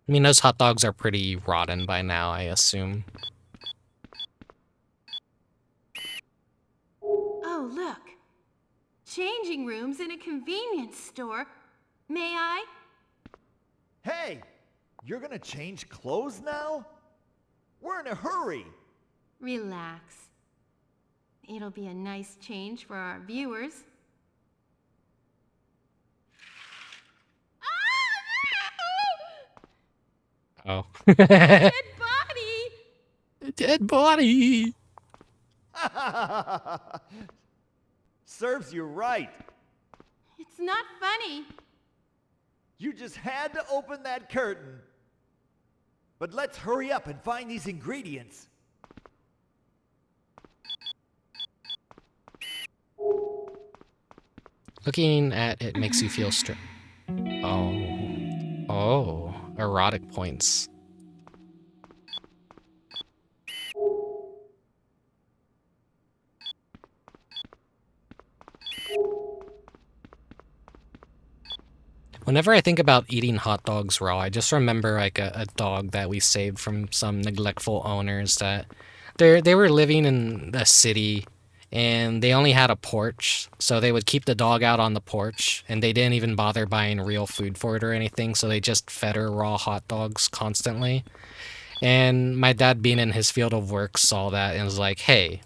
I mean, those hot dogs are pretty rotten by now, I assume. Oh, look. Changing rooms in a convenience store. May I? Hey, you're gonna change clothes now? We're in a hurry. Relax. It'll be a nice change for our viewers. Oh. Dead body! Dead body! Serves you right. It's not funny. You just had to open that curtain. But let's hurry up and find these ingredients. Looking at it makes you feel Oh, erotic points. Whenever I think about eating hot dogs raw, I just remember like a dog that we saved from some neglectful owners that they were living in a city and they only had a porch, so they would keep the dog out on the porch and they didn't even bother buying real food for it or anything, so they just fed her raw hot dogs constantly. And my dad, being in his field of work, saw that and was like, hey,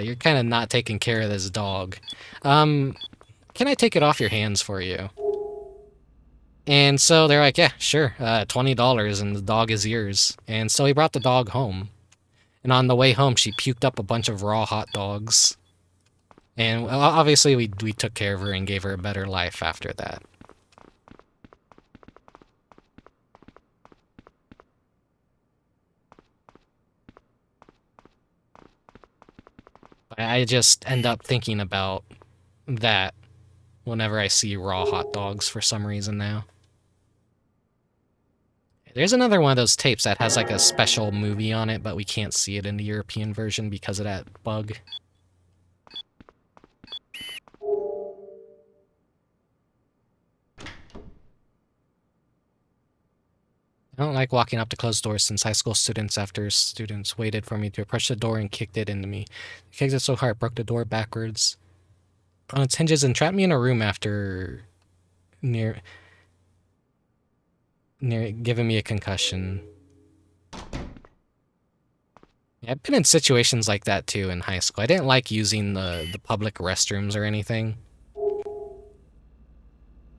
you're kind of not taking care of this dog. Can I take it off your hands for you? And so they're like, yeah, sure, $20 and the dog is yours. And so he brought the dog home. And on the way home, she puked up a bunch of raw hot dogs. And obviously we took care of her and gave her a better life after that. I just end up thinking about that whenever I see raw hot dogs for some reason now. There's another one of those tapes that has like a special movie on it, but we can't see it in the European version because of that bug. I don't like walking up to closed doors since high school students waited for me to approach the door and kicked it into me. They kicked it so hard, it broke the door backwards on its hinges and trapped me in a room after near giving me a concussion. Yeah, I've been in situations like that too in high school. I didn't like using the public restrooms or anything.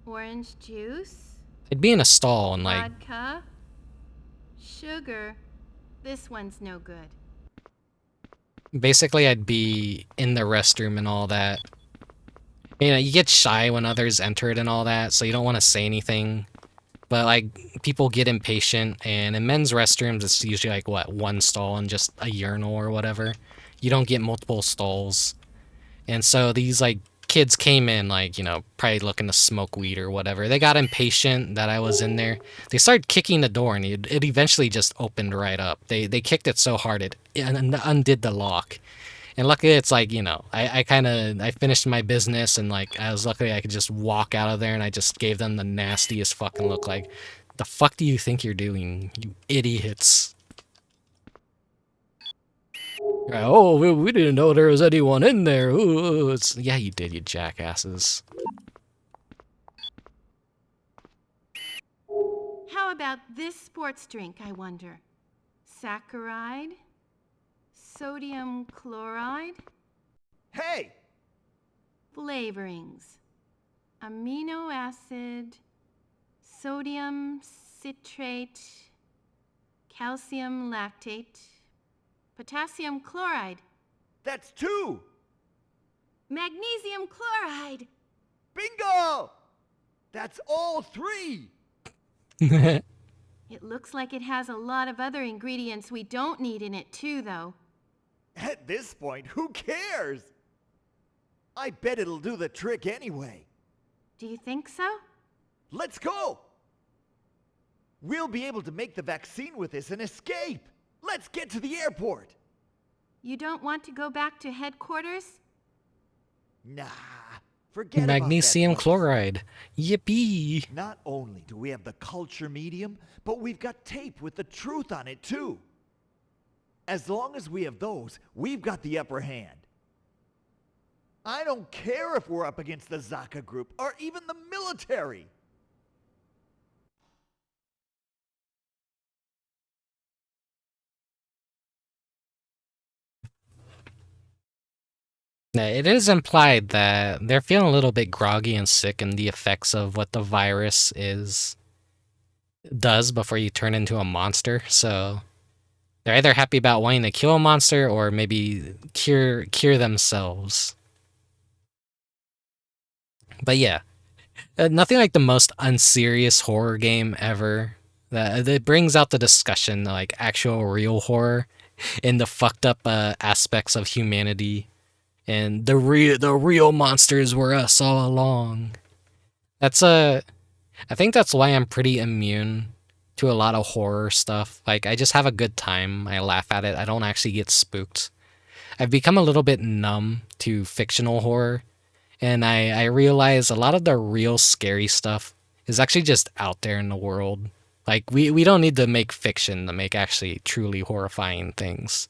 Orange juice? I'd be in a stall and like... Vodka? Sugar? This one's no good. Basically, I'd be in the restroom and all that. You know, you get shy when others enter it and all that, so you don't want to say anything. But, like, people get impatient, and in men's restrooms, it's usually, like, what, one stall and just a urinal or whatever. You don't get multiple stalls. And so these, like, kids came in, like, you know, probably looking to smoke weed or whatever. They got impatient that I was in there. They started kicking the door, and it eventually just opened right up. They kicked it so hard, it undid the lock. And luckily, it's like, you know, I finished my business and, like, luckily I could just walk out of there and I just gave them the nastiest fucking look like, the fuck do you think you're doing, you idiots? Oh, we didn't know there was anyone in there. Ooh, yeah, you did, you jackasses. How about this sports drink, I wonder? Saccharide? Sodium chloride? Hey! Flavorings. Amino acid, sodium citrate, calcium lactate, potassium chloride, That's 2! magnesium chloride. Bingo! That's all 3! It looks like it has a lot of other ingredients we don't need in it too, though. At this point, who cares? I bet it'll do the trick anyway. Do you think so? Let's go! We'll be able to make the vaccine with this and escape! Let's get to the airport! You don't want to go back to headquarters? Nah, forget about that Magnesium place. chloride. Yippee! Not only do we have the culture medium, but we've got tape with the truth on it too. As long as we have those, we've got the upper hand. I don't care if we're up against the Zaka group or even the military. Yeah, it is implied that they're feeling a little bit groggy and sick in the effects of what the virus does before you turn into a monster. So they're either happy about wanting to kill a monster or maybe cure themselves. But yeah, nothing like the most unserious horror game ever. That brings out the discussion, like actual real horror, and the fucked up aspects of humanity. And the real monsters were us all along. I think that's why I'm pretty immune to a lot of horror stuff. Like, I just have a good time. I laugh at it. I don't actually get spooked. I've become a little bit numb to fictional horror. And I realize a lot of the real scary stuff is actually just out there in the world. Like, we don't need to make fiction to make actually truly horrifying things.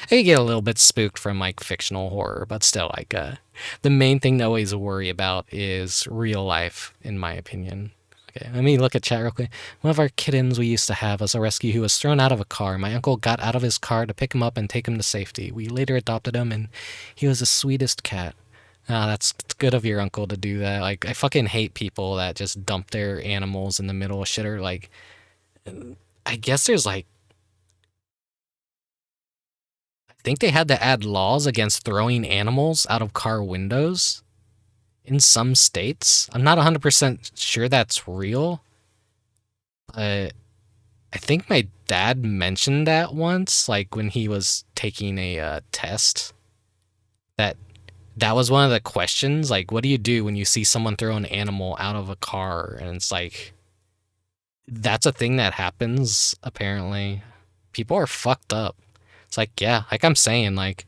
I get a little bit spooked from like fictional horror, but still, like the main thing to always worry about is real life, in my opinion. Okay, let me look at chat real quick. One of our kittens we used to have was a rescue who was thrown out of a car. My uncle got out of his car to pick him up and take him to safety. We later adopted him, and he was the sweetest cat. That's good of your uncle to do that. Like, I fucking hate people that just dump their animals in the middle of shit. Or like, I guess there's like, I think they had to add laws against throwing animals out of car windows in some states. I'm not 100% sure that's real. But I think my dad mentioned that once, like when he was taking a test. That was one of the questions. Like, what do you do when you see someone throw an animal out of a car? And it's like, that's a thing that happens, apparently. People are fucked up. It's like, yeah, like I'm saying, like,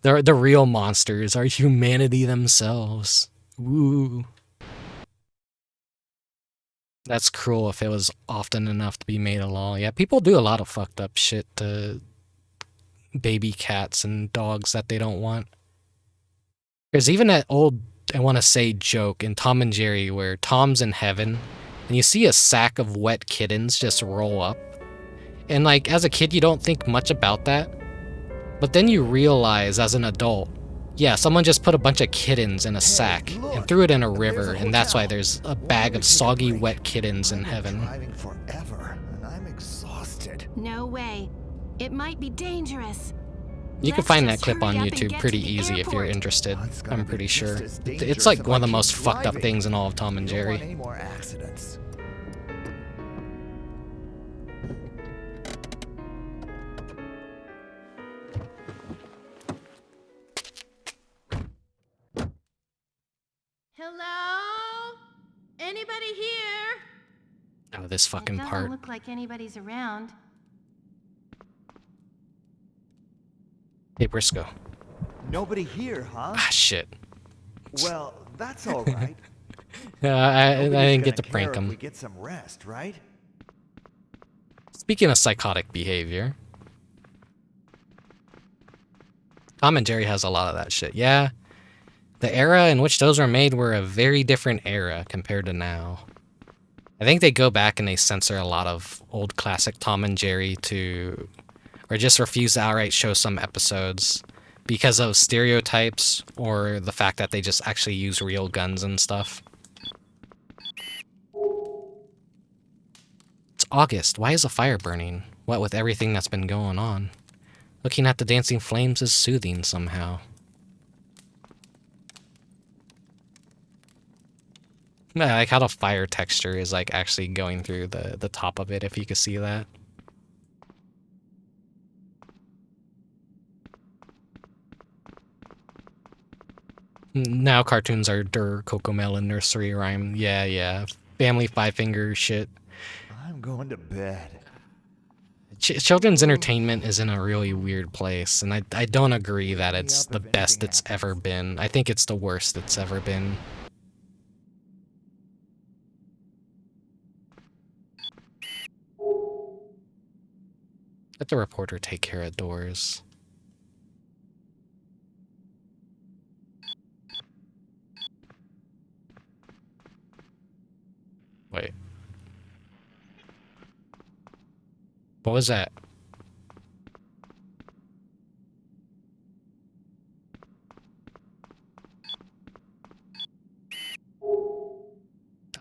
the real monsters are humanity themselves. Woo. That's cruel if it was often enough to be made a law. Yeah, people do a lot of fucked up shit to baby cats and dogs that they don't want. There's even that old, I want to say, joke in Tom and Jerry where Tom's in heaven and you see a sack of wet kittens just roll up. And like, as a kid, you don't think much about that. But then you realize as an adult, yeah, someone just put a bunch of kittens in a sack and threw it in a river, and that's why there's a bag of soggy, wet kittens in heaven. Driving forever, and I'm exhausted. No way. It might be dangerous. You can Let's find that just clip on hurry up and YouTube get pretty to the easy if you're airport. interested. It's gonna I'm be pretty just sure. as It's dangerous like if one of I the most keep fucked up driving. things in all of Tom and Don't want Jerry. any more accidents. Hello? Anybody here? Oh, this fucking It doesn't part. look like anybody's around. Hey, Briscoe. Nobody here, huh? Ah, shit. Well, that's all right. I Nobody's didn't get to gonna prank care if we him. get some rest, right? Speaking of psychotic behavior, Tom and Jerry has a lot of that shit. Yeah, the era in which those were made were a very different era compared to now. I think they go back and they censor a lot of old classic Tom and Jerry to, or just refuse to outright show some episodes because of stereotypes or the fact that they just actually use real guns and stuff. It's August. Why is a fire burning? What with everything that's been going on? Looking at the dancing flames is soothing somehow. I like how the fire texture is like actually going through the top of it, if you could see that. Now cartoons are Der Cocomelon nursery rhyme. Yeah. Family Five Finger shit. I'm going to bed. Children's entertainment is in a really weird place, and I don't agree that Wake me it's up the if best anything it's happens. ever been. I think it's the worst it's ever been. Let the reporter take care of doors. Wait. What was that?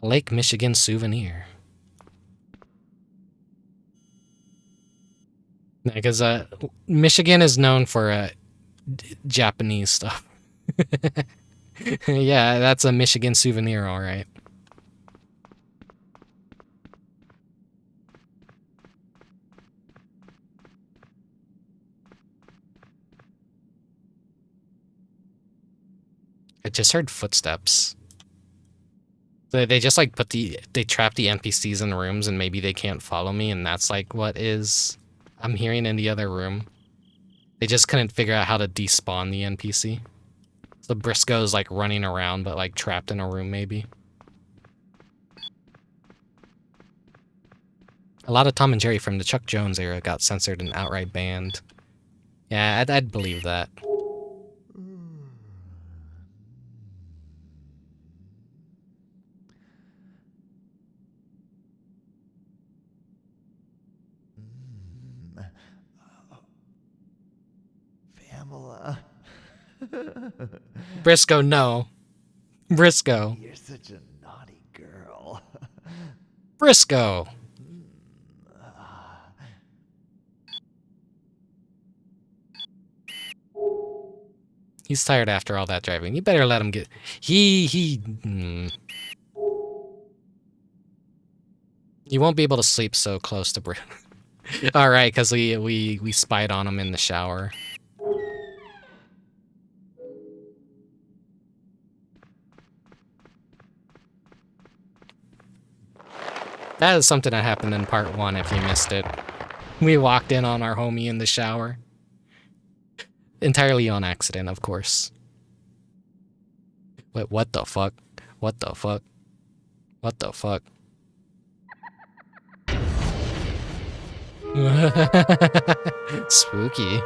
A Lake Michigan souvenir. Because Michigan is known for Japanese stuff. Yeah, that's a Michigan souvenir, all right. I just heard footsteps. They just like they trap the NPCs in rooms and maybe they can't follow me, and that's like what is I'm hearing in the other room. They just couldn't figure out how to despawn the NPC. So Briscoe's like running around but like trapped in a room maybe. A lot of Tom and Jerry from the Chuck Jones era got censored and outright banned. Yeah, I'd believe that. Pamela. Briscoe, no. Briscoe. You're such a naughty girl. Briscoe! He's tired after all that driving. You better let him get... You won't be able to sleep so close to Briscoe. Alright, because we spied on him in the shower. That is something that happened in part 1 if you missed it. We walked in on our homie in the shower. Entirely on accident, of course. Wait, what the fuck? What the fuck? What the fuck? Spooky.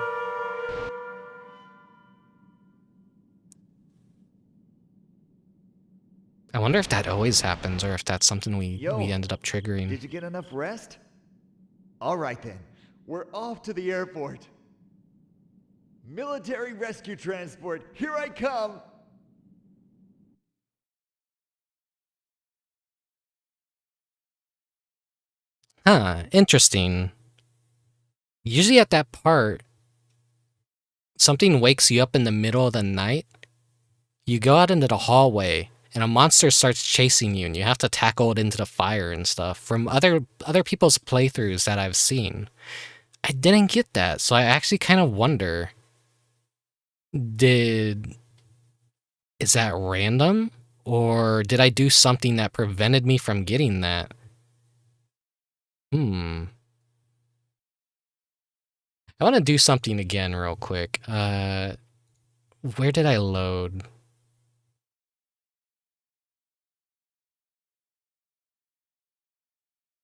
I wonder if that always happens or if that's something we ended up triggering. Did you get enough rest? All right then, we're off to the airport. Military rescue transport, here I come. Huh, interesting. Usually at that part, something wakes you up in the middle of the night. You go out into the hallway, and a monster starts chasing you, and you have to tackle it into the fire and stuff. From other people's playthroughs that I've seen, I didn't get that, so I actually kind of wonder, is that random? Or did I do something that prevented me from getting that? I want to do something again real quick. Where did I load?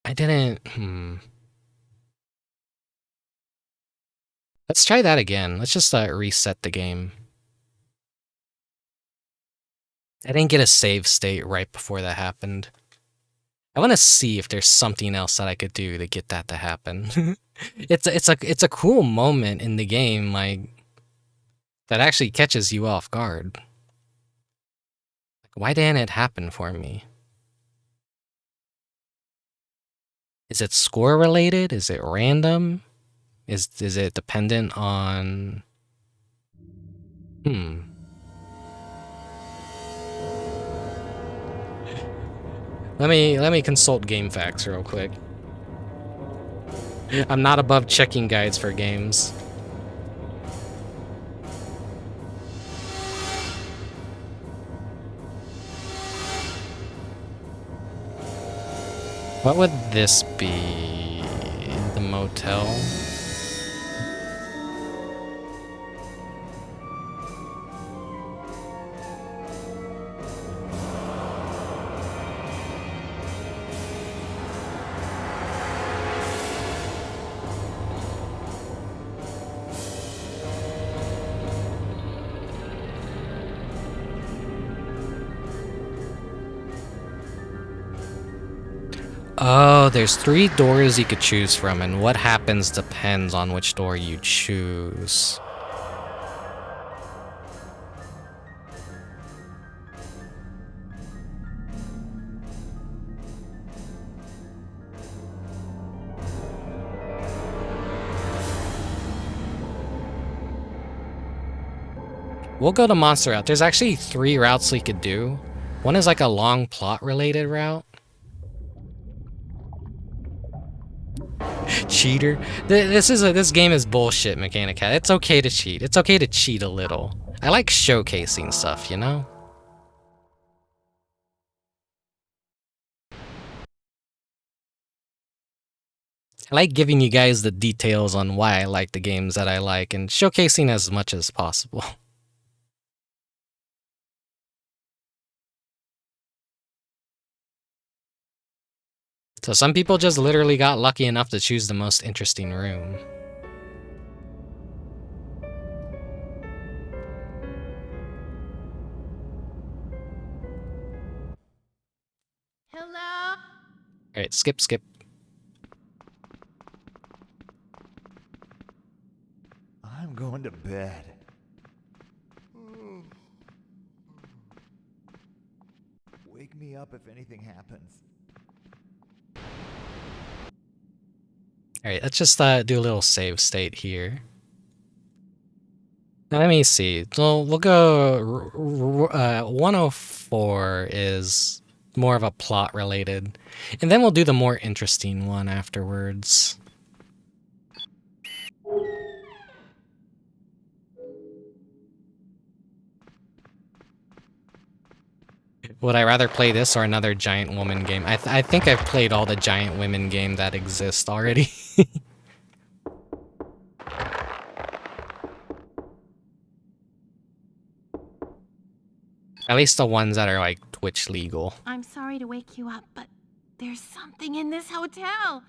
I didn't, Let's try that again. Let's just reset the game. I didn't get a save state right before that happened. I want to see if there's something else that I could do to get that to happen. It's a cool moment in the game, like that actually catches you off guard. Like, why didn't it happen for me? Is it score related? Is it random? Is it dependent on... Let me consult game facts real quick. I'm not above checking guides for games. What would this be? The motel? Oh, there's 3 doors you could choose from, and what happens depends on which door you choose. We'll go to Monster Route. There's actually 3 routes we could do. One is like a long plot-related route. Cheater. This game is bullshit, Mechanic Cat. It's okay to cheat. It's okay to cheat a little. I like showcasing stuff, you know? I like giving you guys the details on why I like the games that I like and showcasing as much as possible. So some people just literally got lucky enough to choose the most interesting room. Hello? Alright, skip. I'm going to bed. Wake me up if anything happens. Alright, let's just do a little save state here. Now, let me see. So we'll go 104 is more of a plot related. And then we'll do the more interesting one afterwards. Would I rather play this or another giant woman game? I think I've played all the giant women game that exist already. At least the ones that are like Twitch legal. I'm sorry to wake you up, but there's something in this hotel.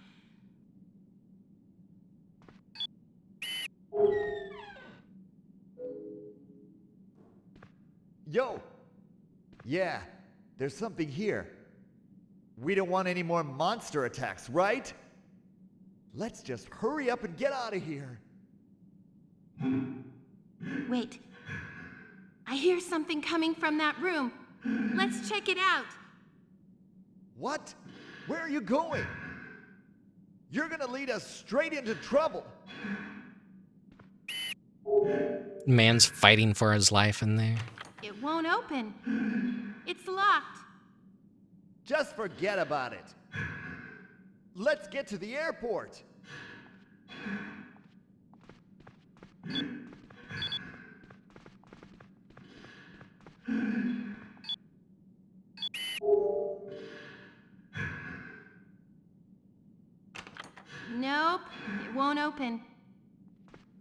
Yo! Yeah, there's something here. We don't want any more monster attacks, right? Let's just hurry up and get out of here. Wait. I hear something coming from that room. Let's check it out. What? Where are you going? You're gonna lead us straight into trouble. Man's fighting for his life in there. It won't open. It's locked. Just forget about it. Let's get to the airport. Nope, it won't open.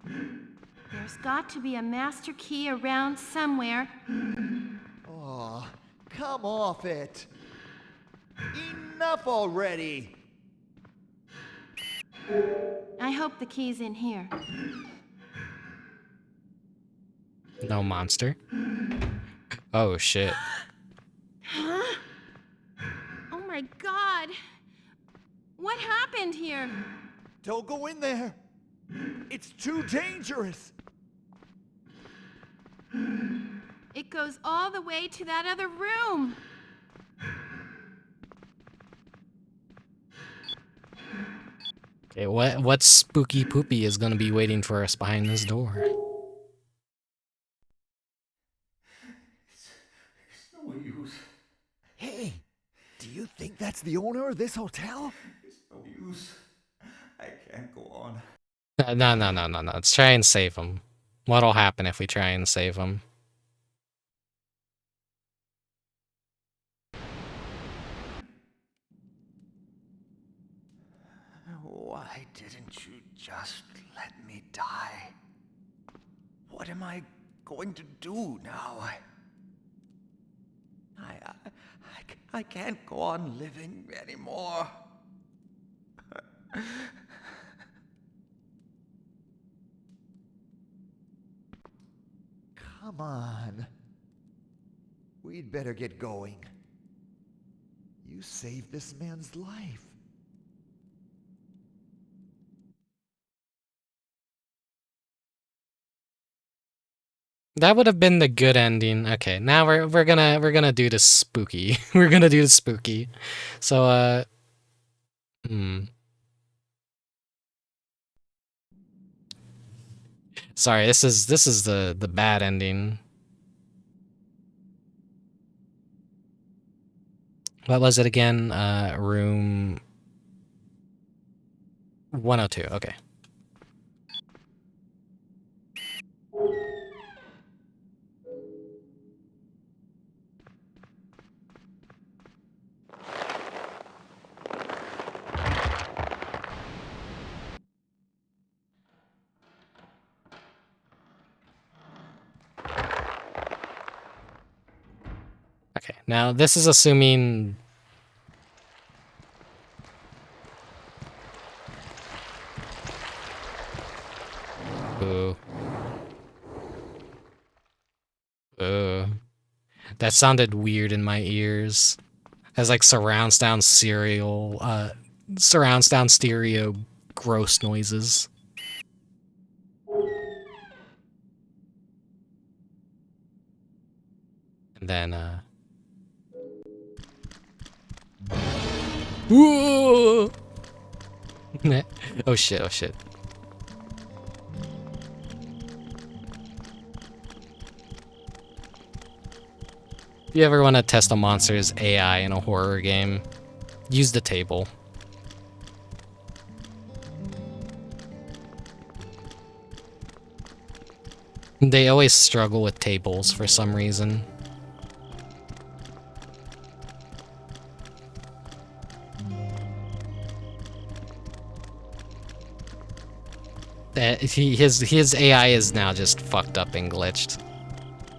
There's got to be a master key around somewhere. Oh, come off it. Enough already. I hope the key's in here. No monster. Oh shit. Huh? Oh my god! What happened here? Don't go in there. It's too dangerous. It goes all the way to that other room. Okay, what spooky poopy is gonna be waiting for us behind this door? Hey, do you think that's the owner of this hotel? It's no use. I can't go on. No, no, no, no, no. Let's try and save him. What'll happen if we try and save him? Why didn't you just let me die? What am I going to do now? I can't go on living anymore. Come on. We'd better get going. You saved this man's life. That would have been the good ending. Okay, now we're gonna do the spooky. We're gonna do the spooky. So sorry, this is the bad ending. What was it again? Room 102. Okay. Okay, now this is assuming... Ooh. Ooh. That sounded weird in my ears. Has like surround sound stereo gross noises. And then Whoa! Oh shit, oh shit. If you ever want to test a monster's AI in a horror game, use the table. They always struggle with tables for some reason. His AI is now just fucked up and glitched.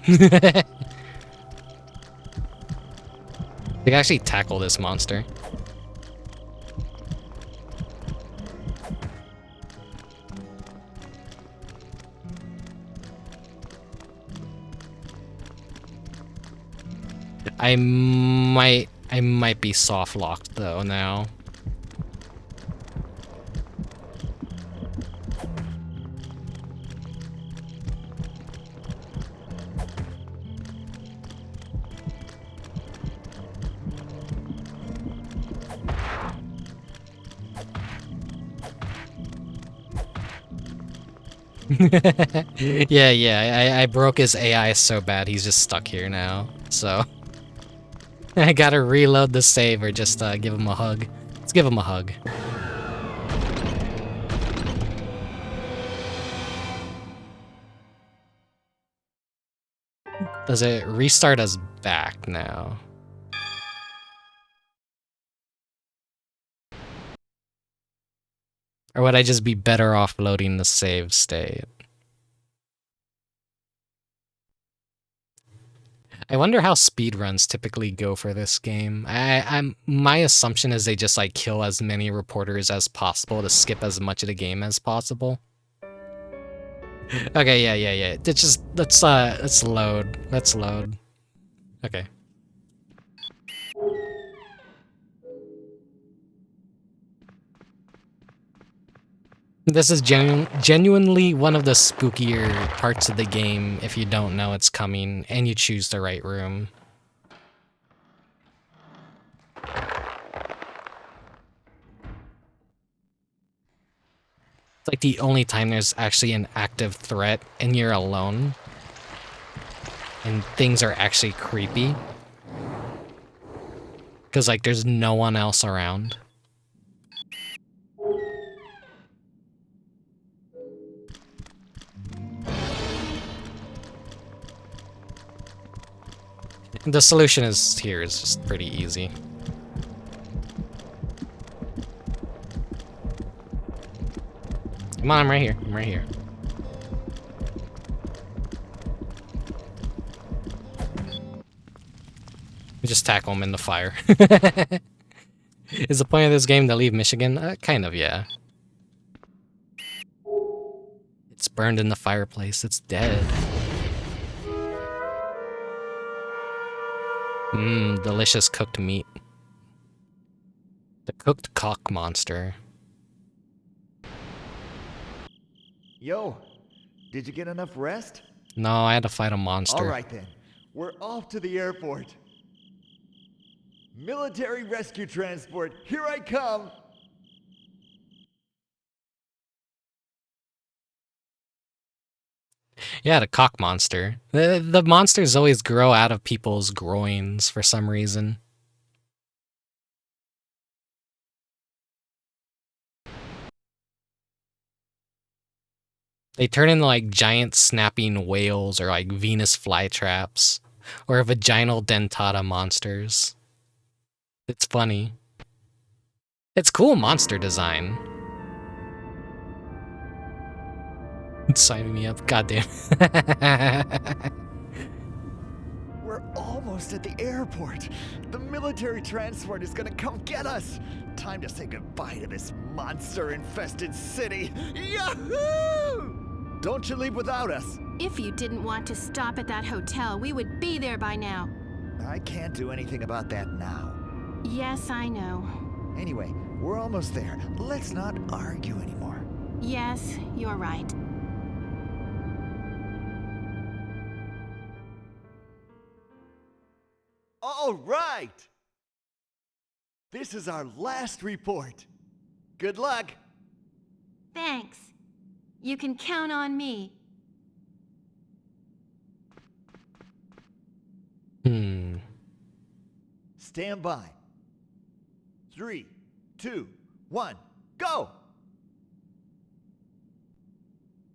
We can actually tackle this monster. I might be soft locked though now. Yeah, I broke his AI so bad he's just stuck here now, so I gotta reload the save or just give him a hug. Let's give him a hug. Does it restart us back now? Or would I just be better off loading the save state? I wonder how speedruns typically go for this game. My assumption is they just like kill as many reporters as possible to skip as much of the game as possible. Okay, yeah. Let's load. Let's load. Okay. This is genuinely one of the spookier parts of the game if you don't know it's coming and you choose the right room. It's like the only time there's actually an active threat and you're alone. And things are actually creepy. Because, like, there's no one else around. The solution is here is just pretty easy. Come on, I'm right here. I'm right here. We just tackle him in the fire. Is the point of this game to leave Michigan? Kind of, yeah. It's burned in the fireplace. It's dead. Mmm, delicious cooked meat. The cooked cock monster. Yo, did you get enough rest? No, I had to fight a monster. All right then, we're off to the airport. Military rescue transport, here I come! Yeah, the cock monster. The monsters always grow out of people's groins for some reason. They turn into like giant snapping whales or like Venus flytraps or vaginal dentata monsters. It's funny. It's cool monster design. It's signing me up. Goddamn. We're almost at the airport. The military transport is gonna come get us. Time to say goodbye to this monster-infested city. Yahoo! Don't you leave without us. If you didn't want to stop at that hotel, we would be there by now. I can't do anything about that now. Yes, I know. Anyway, we're almost there. Let's not argue anymore. Yes, you're right. All right! This is our last report. Good luck. Thanks. You can count on me. Stand by. 3, 2, 1, go!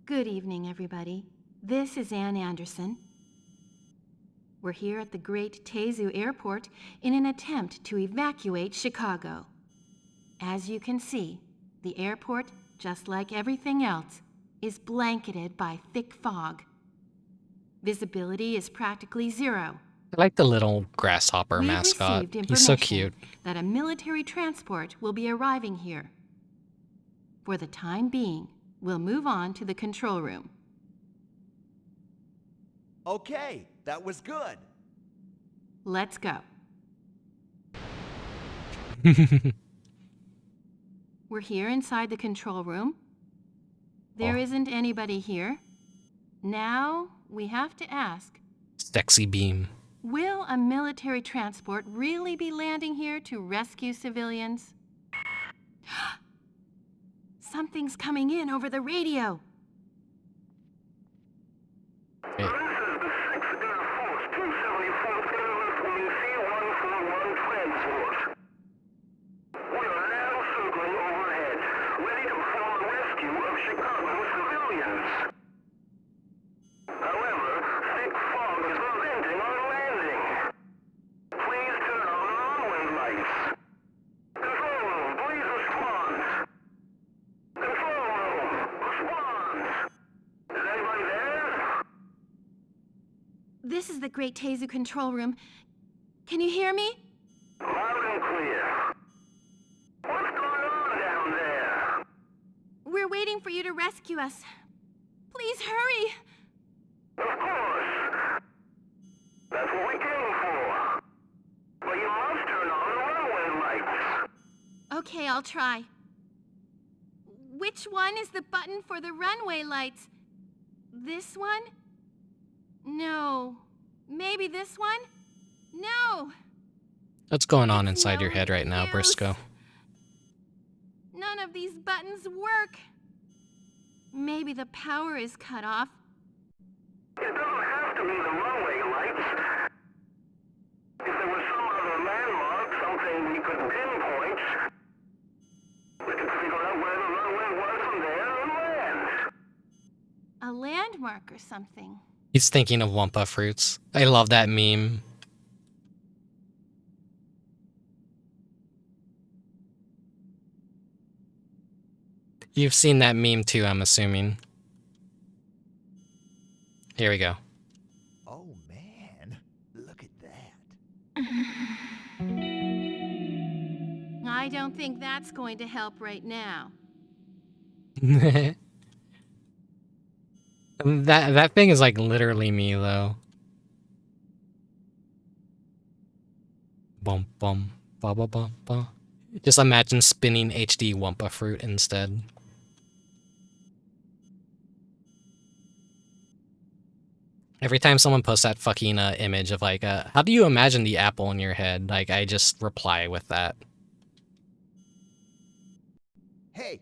Good evening, everybody. This is Ann Anderson. We're here at the Great Tezu Airport in an attempt to evacuate Chicago. As you can see, the airport, just like everything else, is blanketed by thick fog. Visibility is practically zero. I like the little grasshopper We've mascot. received He's so information cute. that a military transport will be arriving here. For the time being, we'll move on to the control room. Okay, that was good. Let's go. We're here inside the control room. There isn't anybody here. Now, we have to ask, Sexy beam. will a military transport really be landing here to rescue civilians? Something's coming in over the radio. Okay. This is the Great Tezu control room. Can you hear me? Loud and clear. What's going on down there? We're waiting for you to rescue us. Please hurry. Of course. That's what we came for. But you must turn on the runway lights. Okay, I'll try. Which one is the button for the runway lights? This one? No. Maybe this one? No. What's going on It's inside your no head right now, use. Briscoe? None of these buttons work. Maybe the power is cut off. It doesn't have to be the runway lights. If there was some other landmark, something A landmark or something. He's thinking of Wumpa fruits. I love that meme. You've seen that meme too, I'm assuming. Here we go. Oh man, look at that. I don't think that's going to help right now. That thing is like literally me though. Bum bum ba ba ba ba. Just imagine spinning HD Wumpa fruit instead. Every time someone posts that fucking image of like, how do you imagine the apple in your head? Like, I just reply with that. Hey,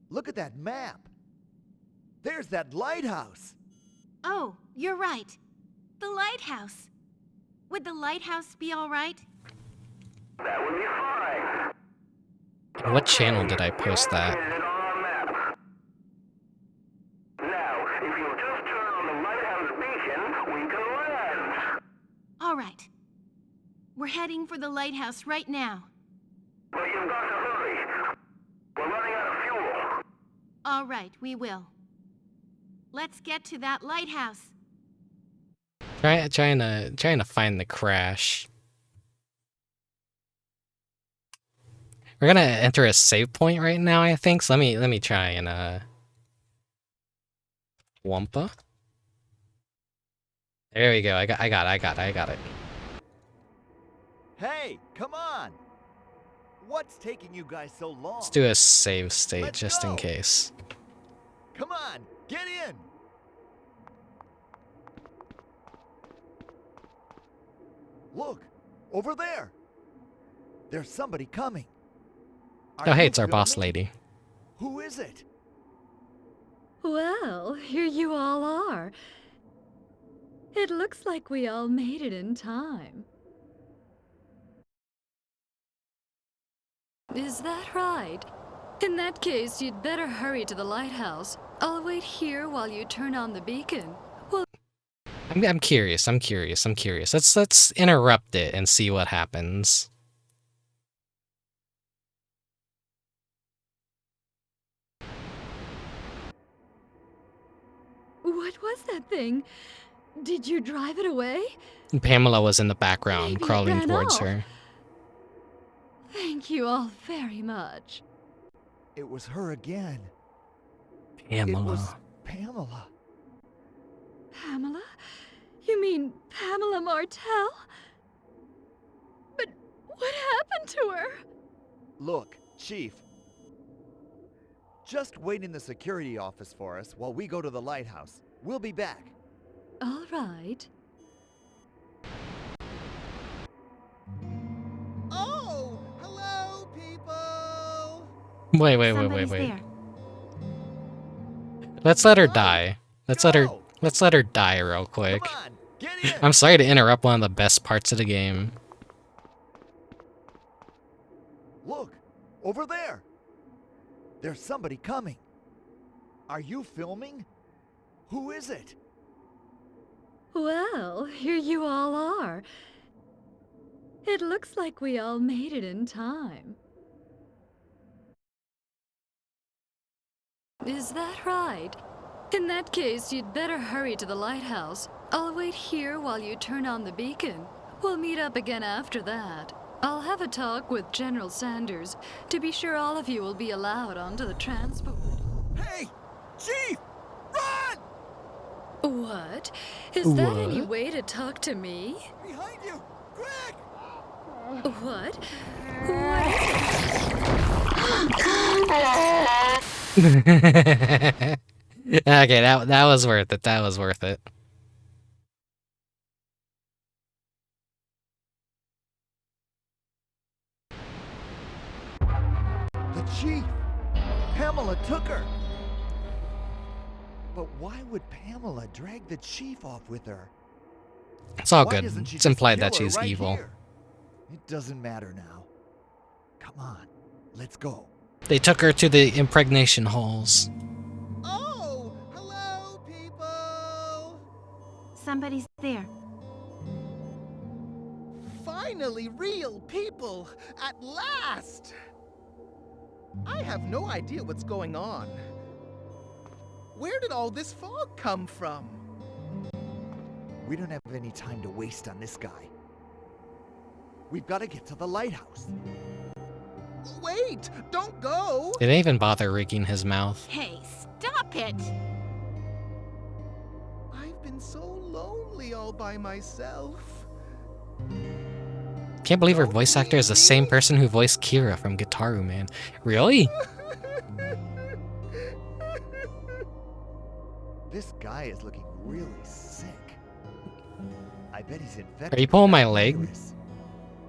look at that map. There's that lighthouse. Oh, you're right. The lighthouse. Would the lighthouse be all right? That would be fine. What channel did I post that? Located on our map. Now, if you'll just turn on the lighthouse beacon, we can land. All right. We're heading for the lighthouse right now. But you've got to hurry. We're running out of fuel. All right, we will. Let's get to that lighthouse. Trying to find the crash. We're gonna enter a save point right now, I think. So let me try and Wumpa. There we go. I got it. Hey, come on. What's taking you guys so long? Let's do a save state Let's just in go. case. Come on, get in. Look, over there. There's somebody coming. Are Oh hey, you it's our boss filming? lady. Who is it? Well, here you all are. It looks like we all made it in time. Is that right? In that case, you'd better hurry to the lighthouse. I'll wait here while you turn on the beacon. Well, I'm curious. Let's interrupt it and see what happens. what was that thing? Did you drive it away? Pamela was in the background, Maybe it crawling ran towards off. her. Thank you all very much. It was her again. Pamela. It was Pamela. Pamela? You mean Pamela Martell? But what happened to her? Look, Chief. Just wait in the security office for us while we go to the lighthouse. We'll be back. All right. Oh, hello, people. Wait. Somebody's there. Let's let her die. Let's let her die real quick. Come on, get in. I'm sorry to interrupt one of the best parts of the game. Look, over there. There's somebody coming. Are you filming? Who is it? Well, here you all are. It looks like we all made it in time. Is that right? In that case, you'd better hurry to the lighthouse. I'll wait here while you turn on the beacon. We'll meet up again after that. I'll have a talk with General Sanders to be sure all of you will be allowed onto the transport. Hey, Chief, run! What? Is that any What? way to talk to me? Behind you, quick! What? Okay, that was worth it. That was worth it. The Chief! Pamela took her! But why would Pamela drag the Chief off with her? It's all Why good. doesn't she It's just implied that kill her she's right evil. here? It doesn't matter now. Come on, let's go. They took her to the impregnation halls. Oh, hello, people! Somebody's there. Finally, real people! At last! I have no idea what's going on. Where did all this fog come from? We don't have any time to waste on this guy. We've got to get to the lighthouse. Wait! Don't go! They didn't even bother rigging his mouth. Hey, stop it! I've been so lonely all by myself. Can't believe her voice actor is the same person who voiced Kira from Gitaru Man. Really? This guy is looking really sick. I bet he's infected. Are you pulling with my that leg? virus.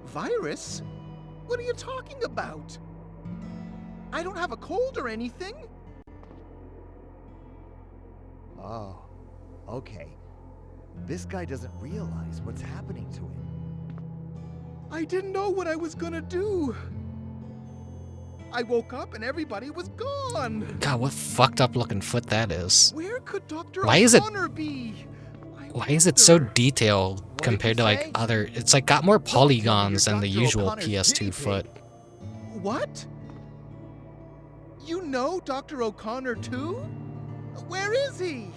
Virus? What are you talking about? I don't have a cold or anything. Oh, okay. This guy doesn't realize what's happening to him. I didn't know what I was gonna do. I woke up and everybody was gone. God, what fucked up looking foot that is. Where could Dr. Why is it- O'Connor be? Why is it so wonder. detailed What compared to did you like say? other... It's like got more polygons than the Dr. usual O'Connor's guinea PS2 pig. foot. What? You know Dr. O'Connor too? Where is he?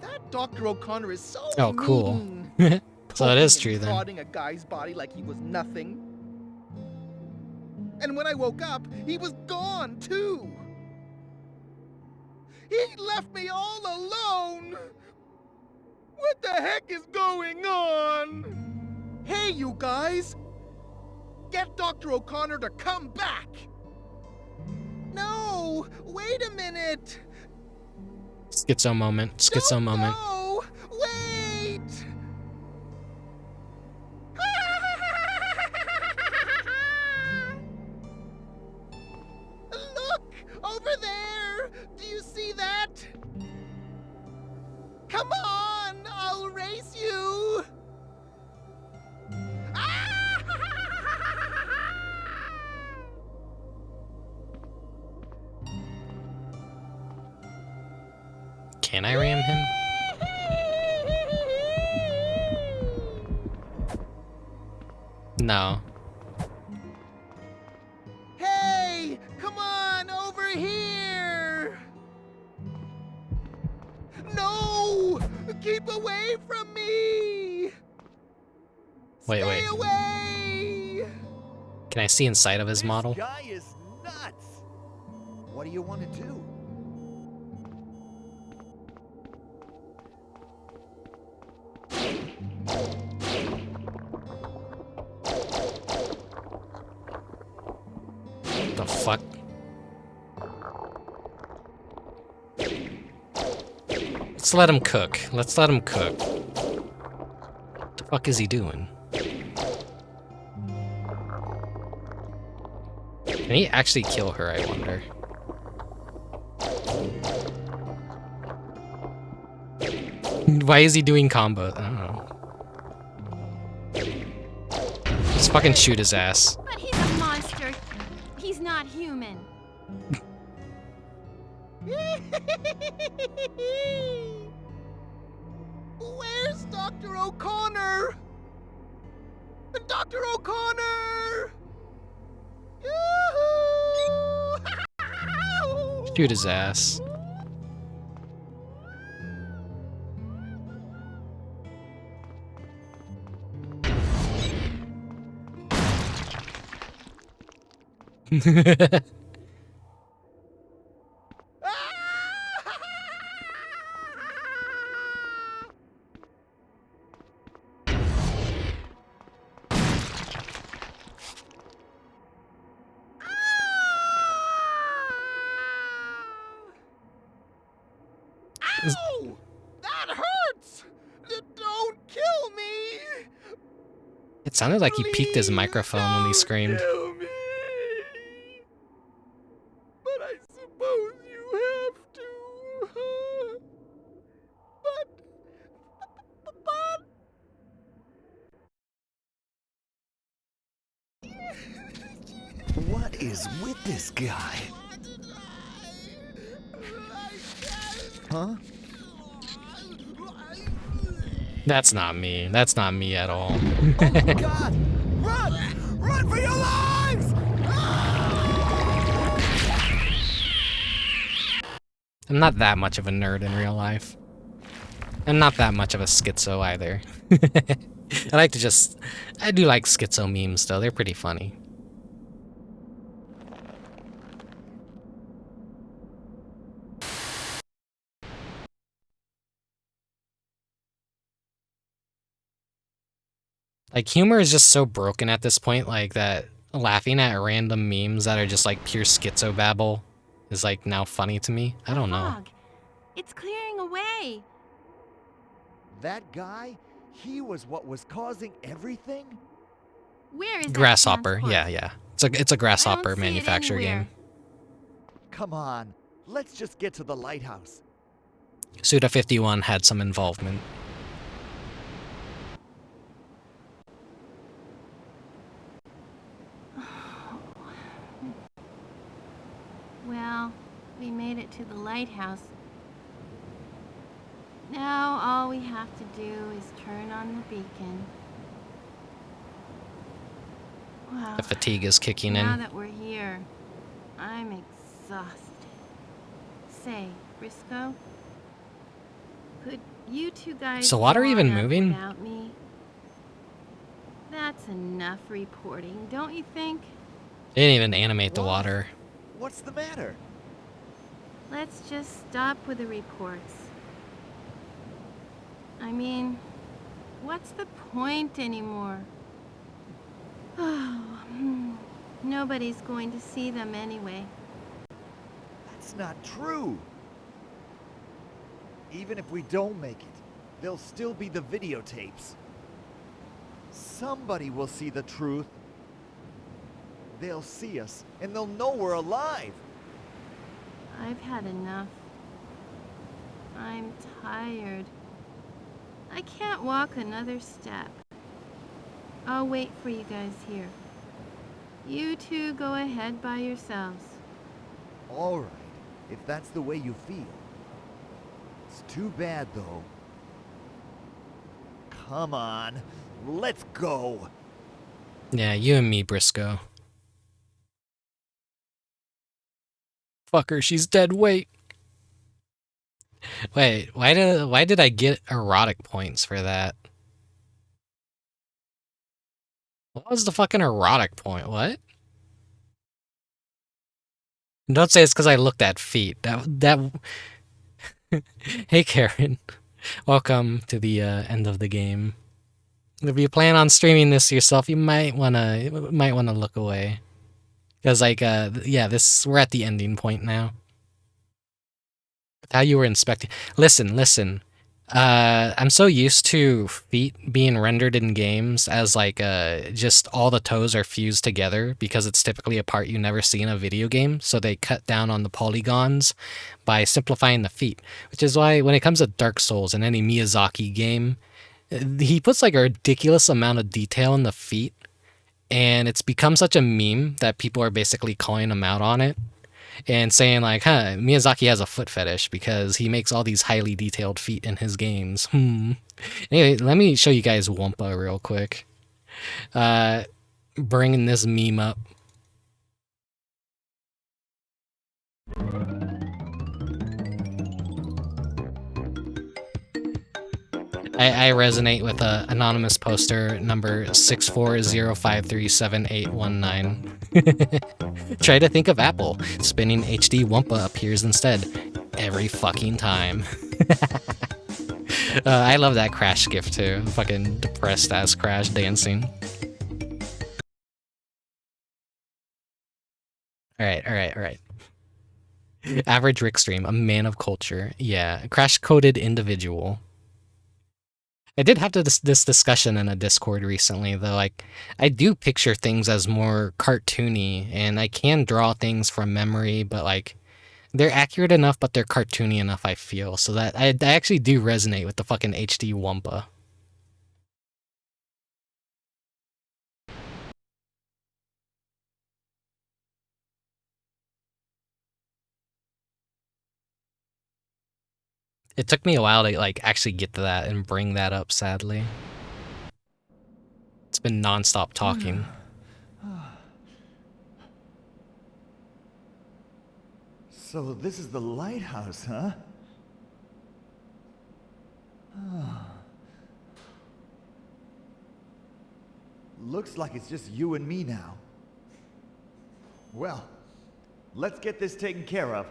That Dr. O'Connor is so Oh, cool. mean. So it is Poking true and then. prodding a guy's body like he was nothing. And when I woke up, he was gone too. He left me all alone. What the heck is going on? Hey, you guys! Get Dr. O'Connor to come back! No! Wait a minute! Schizo moment. Schizo Don't moment. go! Wait! Look! Over there! Do you see that? Come on! I'll race you! Can I ram him? No. Hey! Come on! Over here! No! Keep away from me! Wait, Stay wait. away! Can I see inside of his model? This guy is nuts. What do you want to do? The fuck? Let's let him cook. Let's let him cook. What the fuck is he doing? Can he actually kill her, I wonder? Why is he doing combo? I don't know. Just fucking shoot his ass. But he's a monster. He's not human. Where's Dr. O'Connor? Dr. O'Connor! Yoo-hoo! Shoot his ass. Ow! That hurts! Don't kill me! It sounded like he peeked his Please microphone when he don't screamed. kill me. But I suppose you have to. Huh? But... What is with this guy? I can't. Huh? That's not me. That's not me at all. Oh my God! Run! Run for your lives! I'm not that much of a nerd in real life. I'm not that much of a schizo either. I do like schizo memes though. They're pretty funny. Like, humor is just so broken at this point, like, that laughing at random memes that are just, like, pure schizo babble is, like, now funny to me. I don't know. Fog. It's clearing away. That guy, he was what was causing everything? Where is that Grasshopper, transport? yeah. It's a Grasshopper I don't see it manufacturer anywhere. game. Come on, let's just get to the lighthouse. Suda51 had some involvement. Well, we made it to the lighthouse. Now all we have to do is turn on the beacon. Wow. The fatigue is kicking Now in. that we're here, I'm exhausted. Say, Briscoe, could you two guys Is the water go even on up moving? without me? That's enough reporting, don't you think? They didn't even animate the What? water. What's the matter? Let's just stop with the reports. I mean, what's the point anymore? Nobody's going to see them anyway. That's not true. Even if we don't make it, there'll still be the videotapes. Somebody will see the truth. They'll see us, and they'll know we're alive. I've had enough. I'm tired. I can't walk another step. I'll wait for you guys here. You two go ahead by yourselves. All right, if that's the way you feel. It's too bad, though. Come on, let's go. Yeah, you and me, Briscoe. Fuck her, she's dead. Wait, why did I get erotic points for that? What was the fucking erotic point? What? Don't say it's because I looked at feet. That. Hey, Karen. Welcome to the end of the game. If you plan on streaming this yourself, you might wanna look away, because like yeah, we're at the ending point now. How you were inspecting? Listen. I'm so used to feet being rendered in games as like just all the toes are fused together, because it's typically a part you never see in a video game. So they cut down on the polygons by simplifying the feet, which is why when it comes to Dark Souls and any Miyazaki game, he puts like a ridiculous amount of detail in the feet, and it's become such a meme that people are basically calling him out on it and saying like, huh, Miyazaki has a foot fetish because he makes all these highly detailed feet in his games. Anyway, let me show you guys Wumpa real quick. Bringing this meme up. I resonate with anonymous poster number 640537819. Try to think of Apple. Spinning HD Wumpa appears instead. Every fucking time. I love that Crash gif too. Fucking depressed ass Crash dancing. Alright. Average Rick stream, a man of culture. Yeah, crash-coded individual. I did have this discussion in a Discord recently, though. Like, I do picture things as more cartoony, and I can draw things from memory, but like, they're accurate enough, but they're cartoony enough, I feel. So that I actually do resonate with the fucking HD Wumpa. It took me a while to like actually get to that and bring that up, sadly. It's been non-stop talking. So this is the lighthouse, huh? Looks like it's just you and me now. Well, let's get this taken care of.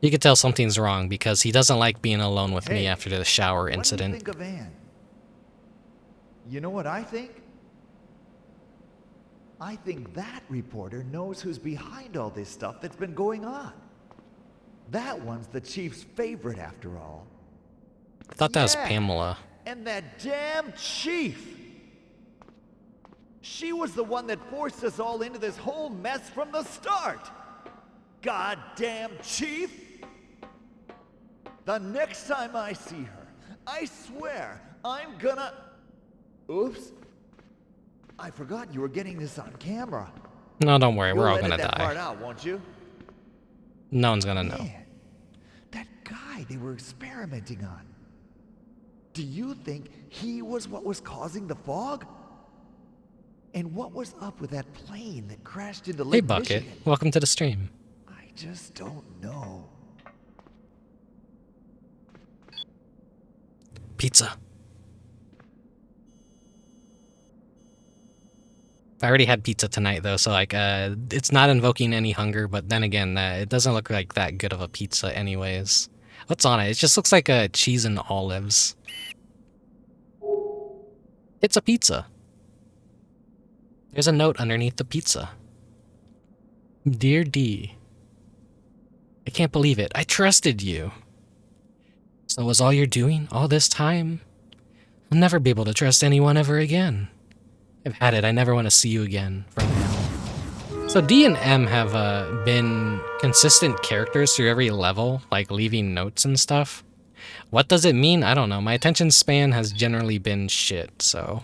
You could tell something's wrong because he doesn't like being alone with me Hey, after the shower What incident. do you think of Anne? You know what I think? I think that reporter knows who's behind all this stuff that's been going on. That one's the chief's favorite, after all. I thought that was Yeah, Pamela. And that damn chief! She was the one that forced us all into this whole mess from the start! Goddamn chief! The next time I see her, I swear I'm gonna... Oops. I forgot you were getting this on camera. No, don't worry, we're You'll all edit gonna that part die. out, won't you? No one's gonna know. Man, that guy they were experimenting on. Do you think he was what was causing the fog? And what was up with that plane that crashed into Hey, Lake Bucket. Michigan? Welcome to the stream. I just don't know. Pizza. I already had pizza tonight, though, so, like, it's not invoking any hunger, but then again, it doesn't look like that good of a pizza anyways. What's on it? It just looks like cheese and olives. It's a pizza. There's a note underneath the pizza. Dear D, I can't believe it. I trusted you. So was all you're doing all this time? I'll never be able to trust anyone ever again. I've had it. I never want to see you again from now. So D and M have been consistent characters through every level, like leaving notes and stuff. What does it mean? I don't know. My attention span has generally been shit, so...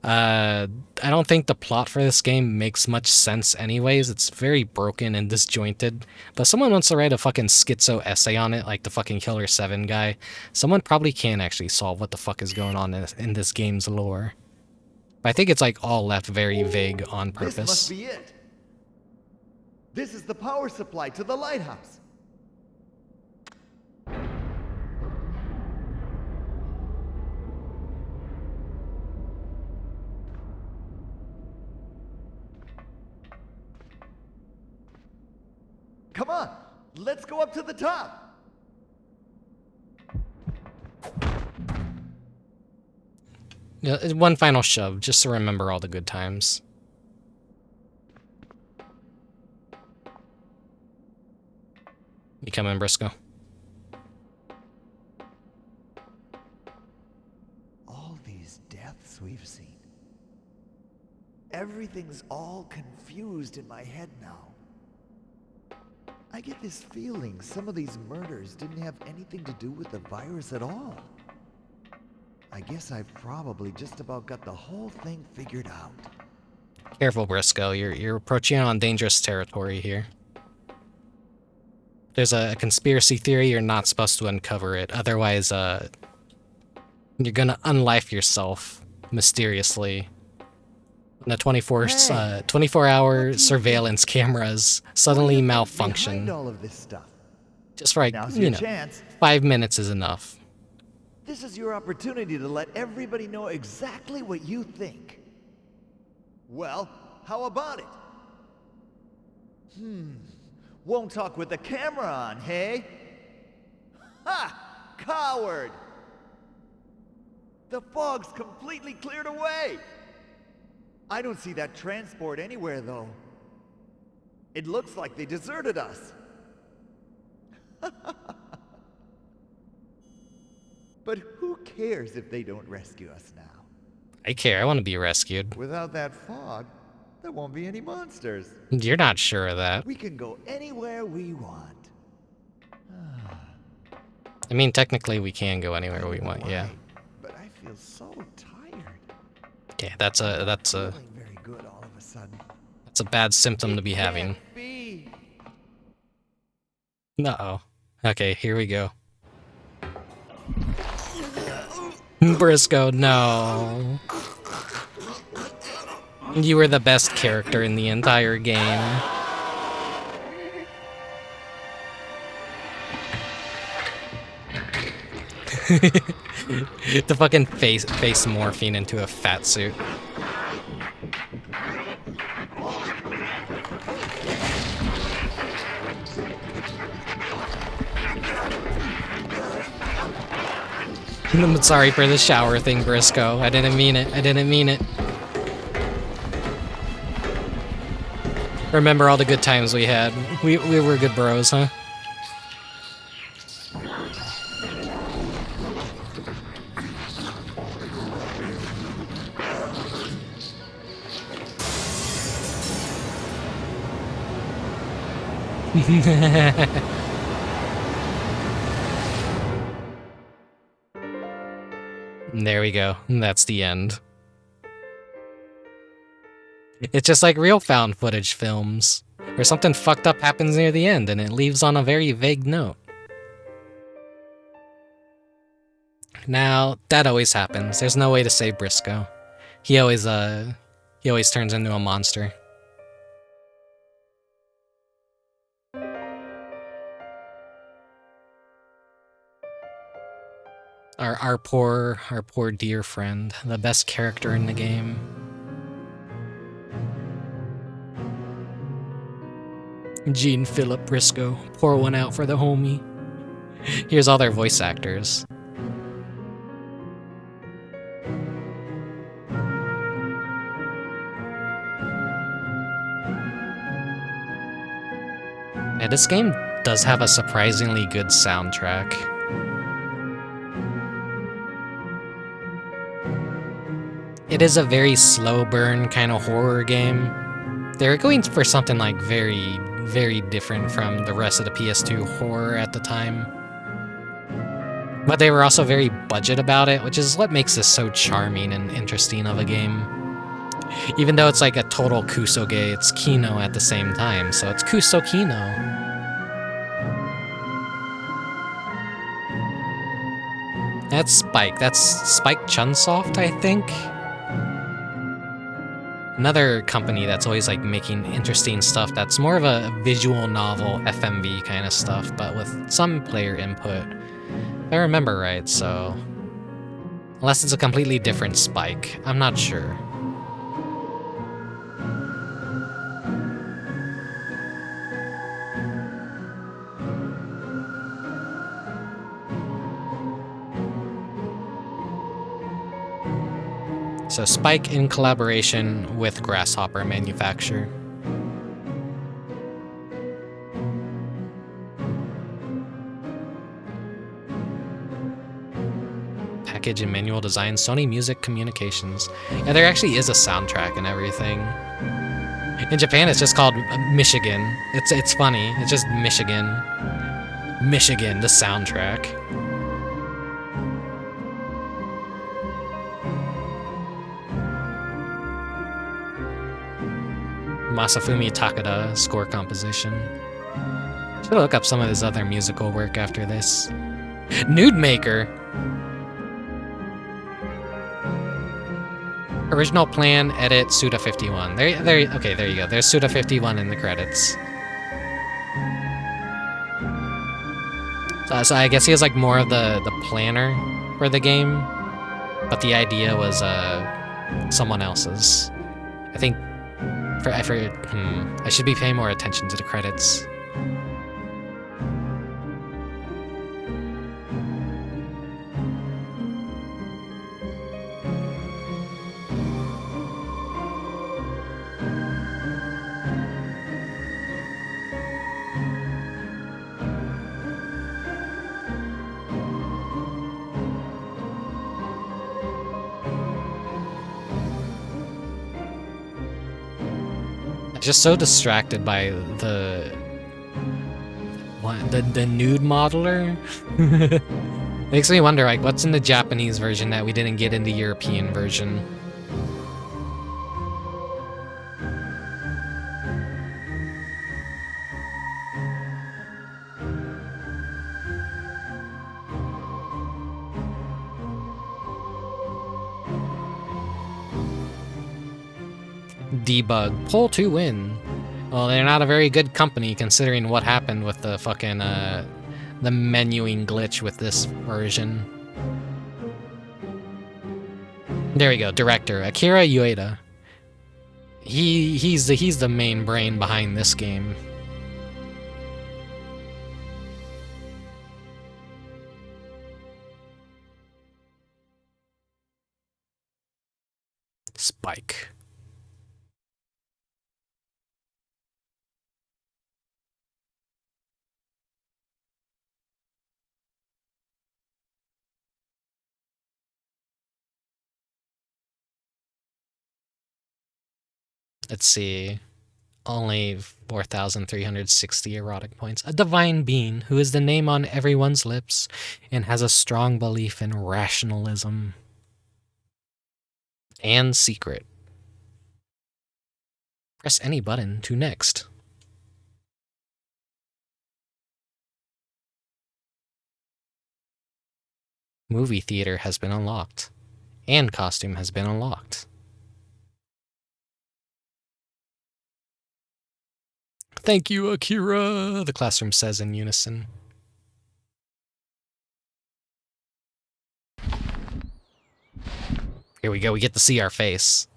I don't think the plot for this game makes much sense anyways. It's very broken and disjointed. But someone wants to write a fucking schizo essay on it, like the fucking Killer 7 guy. Someone probably can actually solve what the fuck is going on in this game's lore. But I think it's like all left very vague on purpose. This must be it. This is the power supply to the lighthouse. Come on, let's go up to the top. Yeah, one final shove, just to remember all the good times. You coming, Briscoe? All these deaths we've seen. Everything's all confused in my head now. I get this feeling some of these murders didn't have anything to do with the virus at all. I guess I've probably just about got the whole thing figured out. Careful, Briscoe. You're approaching on dangerous territory here. There's a conspiracy theory, you're not supposed to uncover it. Otherwise, you're gonna unlife yourself mysteriously. When the 24-hour surveillance cameras suddenly malfunction. Behind all of this stuff. Just for, like, Now's you your know, chance. 5 minutes is enough. This is your opportunity to let everybody know exactly what you think. Well, how about it? Won't talk with the camera on, hey? Ha! Coward! The fog's completely cleared away! I don't see that transport anywhere, though. It looks like they deserted us. But who cares if they don't rescue us now? I care, I want to be rescued. Without that fog, there won't be any monsters. You're not sure of that. We can go anywhere we want. I mean, technically we can go anywhere we want, yeah. Why, but I feel so tired. Okay, that's a Feeling very good all of a sudden. that's a bad symptom to be having. Can't be. Uh-oh. Okay, here we go. Briscoe, no. You were the best character in the entire game. The fucking face morphine into a fat suit. I'm sorry for the shower thing, Briscoe. I didn't mean it. I didn't mean it. Remember all the good times we had. We were good bros, huh? There we go. That's the end. It's just like real found footage films, where something fucked up happens near the end and it leaves on a very vague note. Now, that always happens. There's no way to save Briscoe. He always turns into a monster. Our poor dear friend, the best character in the game. Jean-Philippe Briscoe, pour one out for the homie. Here's all their voice actors. Yeah, this game does have a surprisingly good soundtrack. It is a very slow burn kind of horror game. They're going for something like very, very different from the rest of the PS2 horror at the time. But they were also very budget about it, which is what makes this so charming and interesting of a game. Even though it's like a total kusoge, it's kino at the same time, so it's kuso kino. That's Spike. That's Spike Chunsoft, I think. Another company that's always like making interesting stuff that's more of a visual novel, FMV kind of stuff, but with some player input. If I remember right, so... Unless it's a completely different Spike, I'm not sure. So Spike in collaboration with Grasshopper Manufacture. Package and manual design, Sony Music Communications. Yeah, there actually is a soundtrack and everything. In Japan, it's just called Michigan. It's funny. It's just Michigan. Michigan, the soundtrack. Masafumi Takada score composition. Should look up some of his other musical work after this. Nude Maker. Original plan, edit, Suda 51. Okay, there you go. There's Suda 51 in the credits. So I guess he was like more of the planner for the game, but the idea was someone else's. I think. I should be paying more attention to the credits. Just so distracted by the nude modeler. Makes me wonder, like, what's in the Japanese version that we didn't get in the European version? Debug. Pull to win. Well, they're not a very good company considering what happened with the fucking, the menuing glitch with this version. There we go, director, Akira Ueda. He's the main brain behind this game. Spike. Let's see. Only 4,360 erotic points. A divine being who is the name on everyone's lips and has a strong belief in rationalism. And secret. Press any button to next. Movie theater has been unlocked. And costume has been unlocked. Thank you, Akira, the classroom says in unison. Here we go, we get to see our face.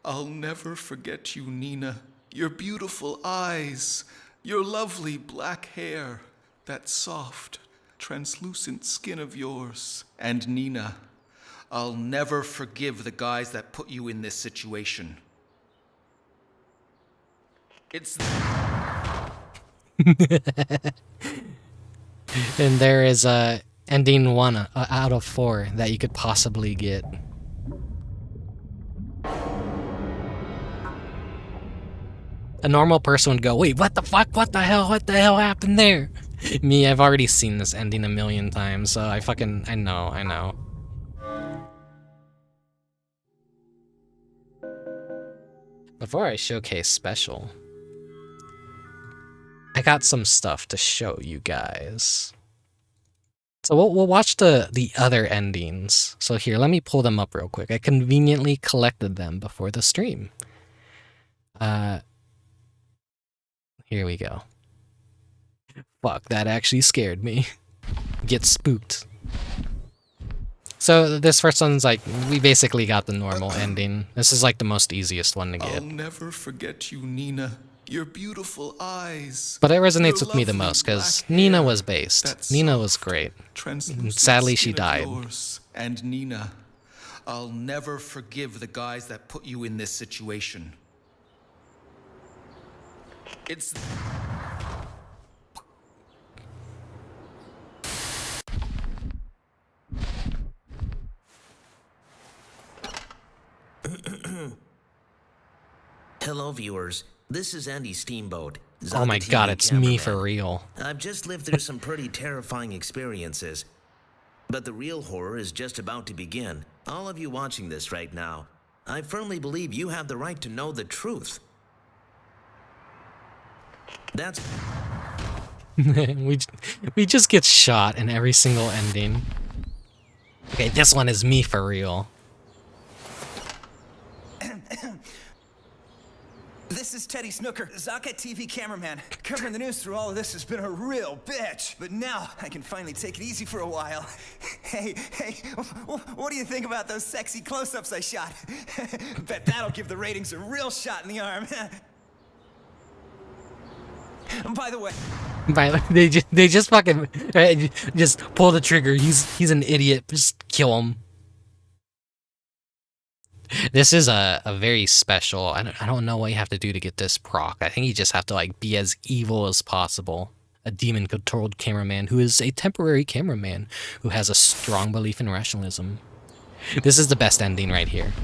I'll never forget you, Nina. Your beautiful eyes, your lovely black hair, that soft, translucent skin of yours. And Nina, I'll never forgive the guys that put you in this situation. It's... And there is a ending 1 out of 4 that you could possibly get. A normal person would go, wait, what the fuck? What the hell happened there? Me, I've already seen this ending a million times, so I know. Before I showcase special, I got some stuff to show you guys. So we'll watch the other endings. So here, let me pull them up real quick. I conveniently collected them before the stream. Here we go. Fuck, that actually scared me. Get spooked. So this first one's like, we basically got the normal ending. This is like the most easiest one to get. I'll never forget you, Nina. Your beautiful eyes. But it resonates with me the most, because Nina was based. Nina was great. And sadly, she died. And Nina, I'll never forgive the guys that put you in this situation. It's... Hello, viewers. This is Andy Steamboat. Oh my god, it's me for real. I've just lived through some pretty terrifying experiences. But the real horror is just about to begin. All of you watching this right now, I firmly believe you have the right to know the truth. That's... we just get shot in every single ending. Okay, this one is me for real. This is Teddy Snooker, Zaka TV cameraman. Covering the news through all of this has been a real bitch. But now, I can finally take it easy for a while. Hey, what do you think about those sexy close-ups I shot? Bet that'll give the ratings a real shot in the arm. By the way... They just fucking... just pull the trigger. He's an idiot. Just kill him. This is a very special... I don't know what you have to do to get this proc. I think you just have to like be as evil as possible. A demon-controlled cameraman who is a temporary cameraman who has a strong belief in rationalism. This is the best ending right here.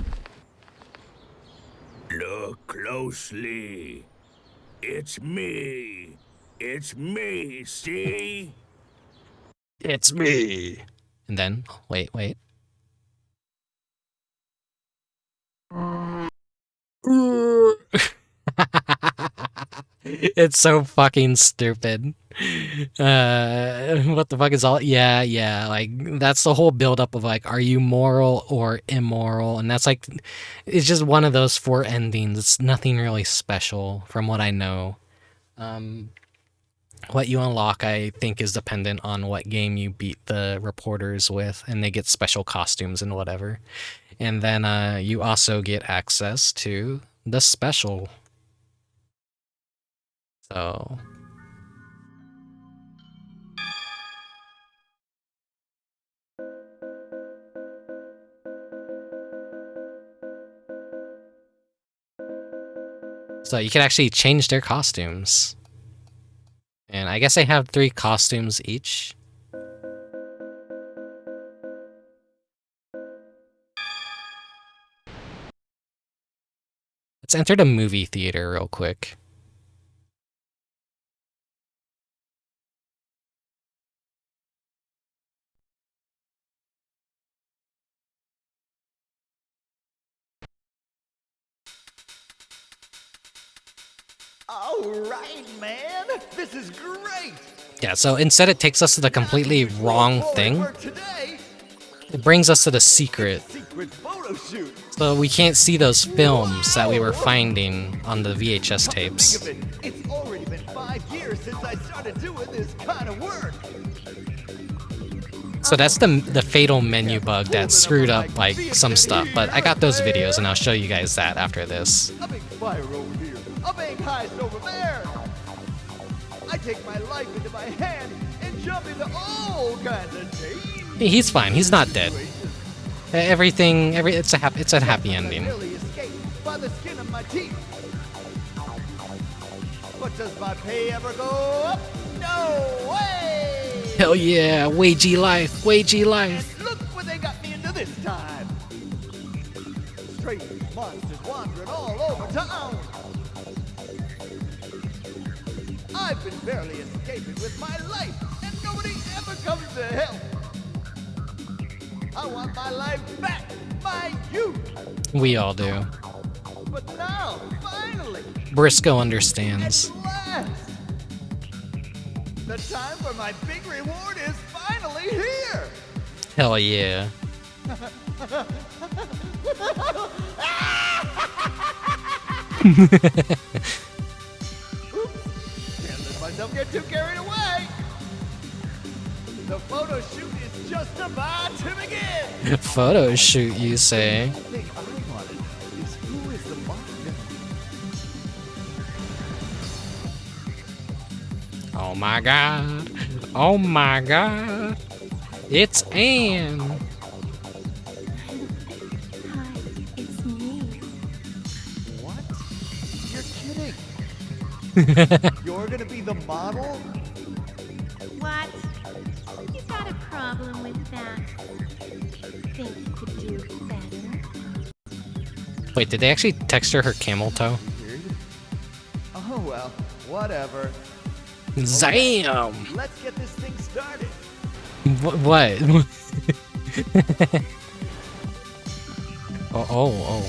Look closely. It's me. It's me, see? It's me. And then, wait. It's so fucking stupid. What the fuck is all? Yeah. Like that's the whole buildup of like, are you moral or immoral? And that's like, it's just one of those 4 endings. It's nothing really special from what I know. What you unlock, I think, is dependent on what game you beat the reporters with, and they get special costumes and whatever. And then you also get access to the special. So you can actually change their costumes. And I guess they have 3 costumes each. Let's enter the movie theater real quick. All right, man. This is great. Yeah, so instead it takes us to the completely wrong thing. It brings us to the secret. So we can't see those films that we were finding on the VHS tapes. It's already been 5 years since I started doing this kind of work. So that's the fatal menu bug that screwed up like some stuff, but I got those videos and I'll show you guys that after this. A big fire over here. A big heist over there. I take my life into my hand and jump into all kinds of things. He's fine. He's not dead. It's a happy ending. By the skin of my teeth. But does my pay ever go up? No way! Hell yeah, wagey life, wagey life. And look what they got me into this time. Strange monsters wandering all over town. I've been barely escaping with my life, and nobody ever comes to help. I want my life back, my youth. We all do. But now, finally, Briscoe understands. at last, the time for my big reward is finally here. Hell yeah. Oops, can't let myself get too carried away. The photo shoot is just about to begin. Photo shoot, you say? The thing I want to know is who is the monster? Oh my god. Oh my god. It's Anne. Hi, it's me. What? You're kidding. You're gonna be the model? What? You got a problem with that? Think you could do better? Wait, did they actually texture her camel toe? Weird. Oh well, whatever. Zam! Let's get this thing started. What? oh.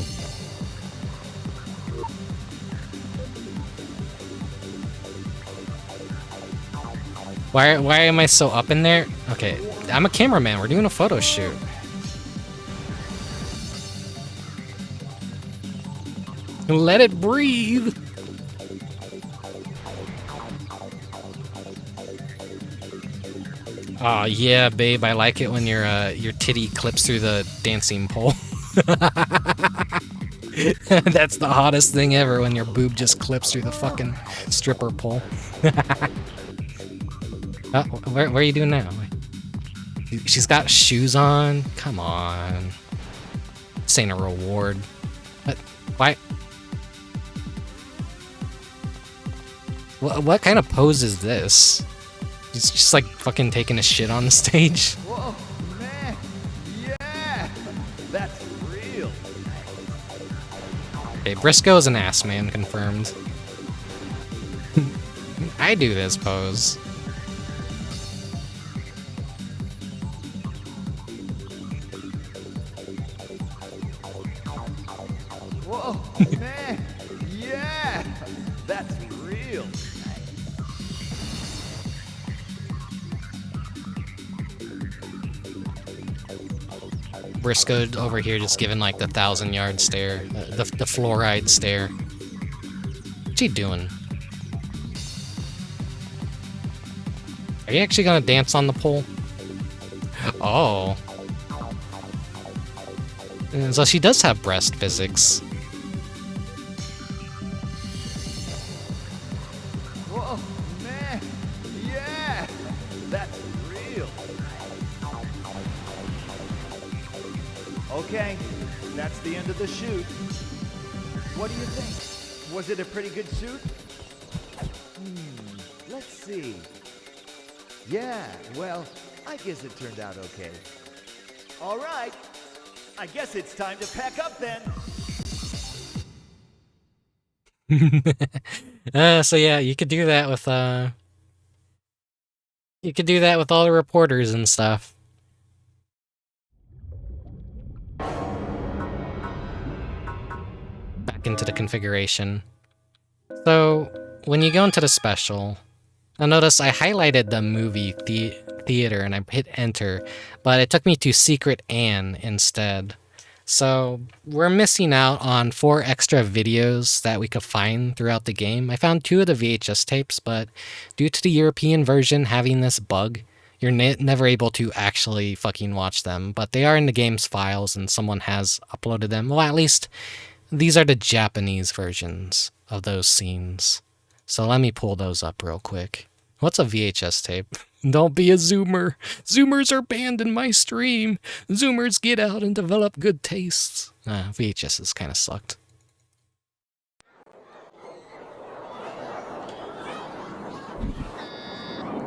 Why am I so up in there? Okay, I'm a cameraman. We're doing a photo shoot. Let it breathe. Aw, yeah, babe, I like it when your titty clips through the dancing pole. That's the hottest thing ever, when your boob just clips through the fucking stripper pole. What are you doing now? She's got shoes on? Come on. This ain't a reward. Why? What kind of pose is this? He's just like fucking taking a shit on the stage. Whoa, man. Yeah. That's real. Okay, Briscoe's an ass man, confirmed. I do this pose. Whoa, man. Yeah. That's real. Briscoe over here just giving like the 1,000-yard stare, the fluoride stare. What's he doing? Are you actually gonna dance on the pole? Oh. So she does have breast physics. Whoa, man. Yeah. That's real. Okay, that's the end of the shoot. What do you think? Was it a pretty good shoot? Let's see. Yeah, well, I guess it turned out okay. All right. I guess it's time to pack up then. So yeah, you could do that with you could do that with all the reporters and stuff. Back into the configuration. So when you go into the special, I'll notice I highlighted the movie theater and I hit enter, but it took me to Secret Anne instead. So we're missing out on 4 extra videos that we could find throughout the game. I found 2 of the VHS tapes, but due to the European version having this bug, you're never able to actually fucking watch them. But they are in the game's files and someone has uploaded them. Well, at least these are the Japanese versions of those scenes. So let me pull those up real quick. What's a VHS tape? Don't be a Zoomer. Zoomers are banned in my stream. Zoomers get out and develop good tastes. VHS's kind of sucked.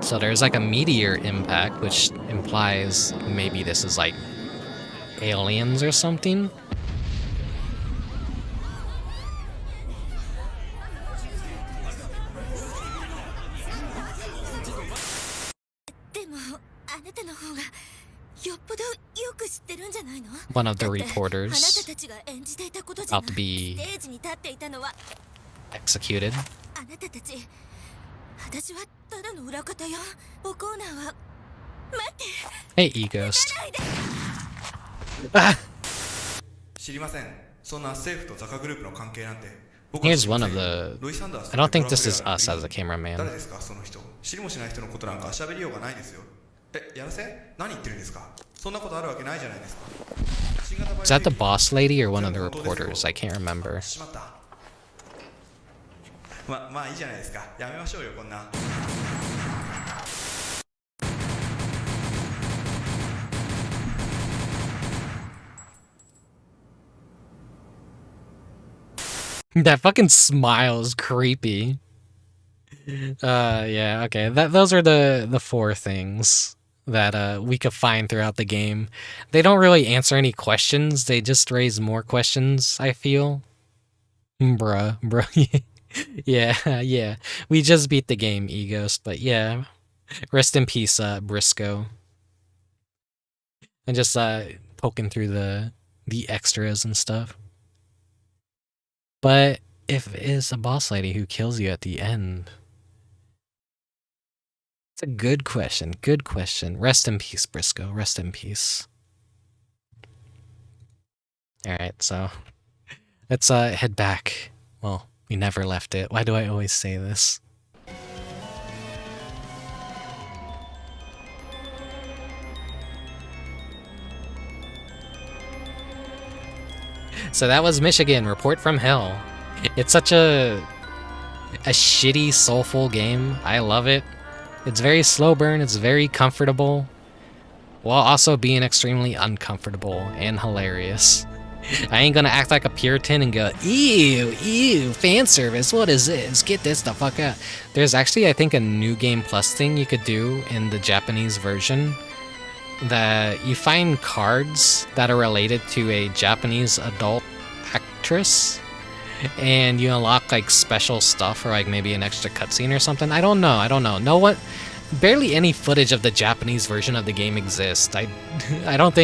So there's like a meteor impact, which implies maybe this is like aliens or something. One of the reporters about to be executed. Hey, E-Ghost. Ah! Here's one of the... I don't think this is us as a cameraman. Is that the boss lady or one of the reporters? I can't remember. That fucking smile is creepy. Yeah, okay. Those are the 4 things that we could find throughout the game. They don't really answer any questions, they just raise more questions, I feel. Bruh. Yeah. We just beat the game, E-Ghost, but yeah. Rest in peace, Briscoe. And just poking through the extras and stuff. But if it is a boss lady who kills you at the end... It's a good question, good question. Rest in peace, Briscoe, rest in peace. Alright, so... let's head back. Well, we never left it. Why do I always say this? So that was Michigan, Report from Hell. It's such a shitty, soulful game. I love it. It's very slow burn, it's very comfortable, while also being extremely uncomfortable and hilarious. I ain't gonna act like a Puritan and go, ew, fan service, what is this? Get this the fuck out. There's actually, I think, a New Game Plus thing you could do in the Japanese version, that you find cards that are related to a Japanese adult actress, and you unlock like special stuff or like maybe an extra cutscene or something. I don't know. No one, barely any footage of the Japanese version of the game exists. I don't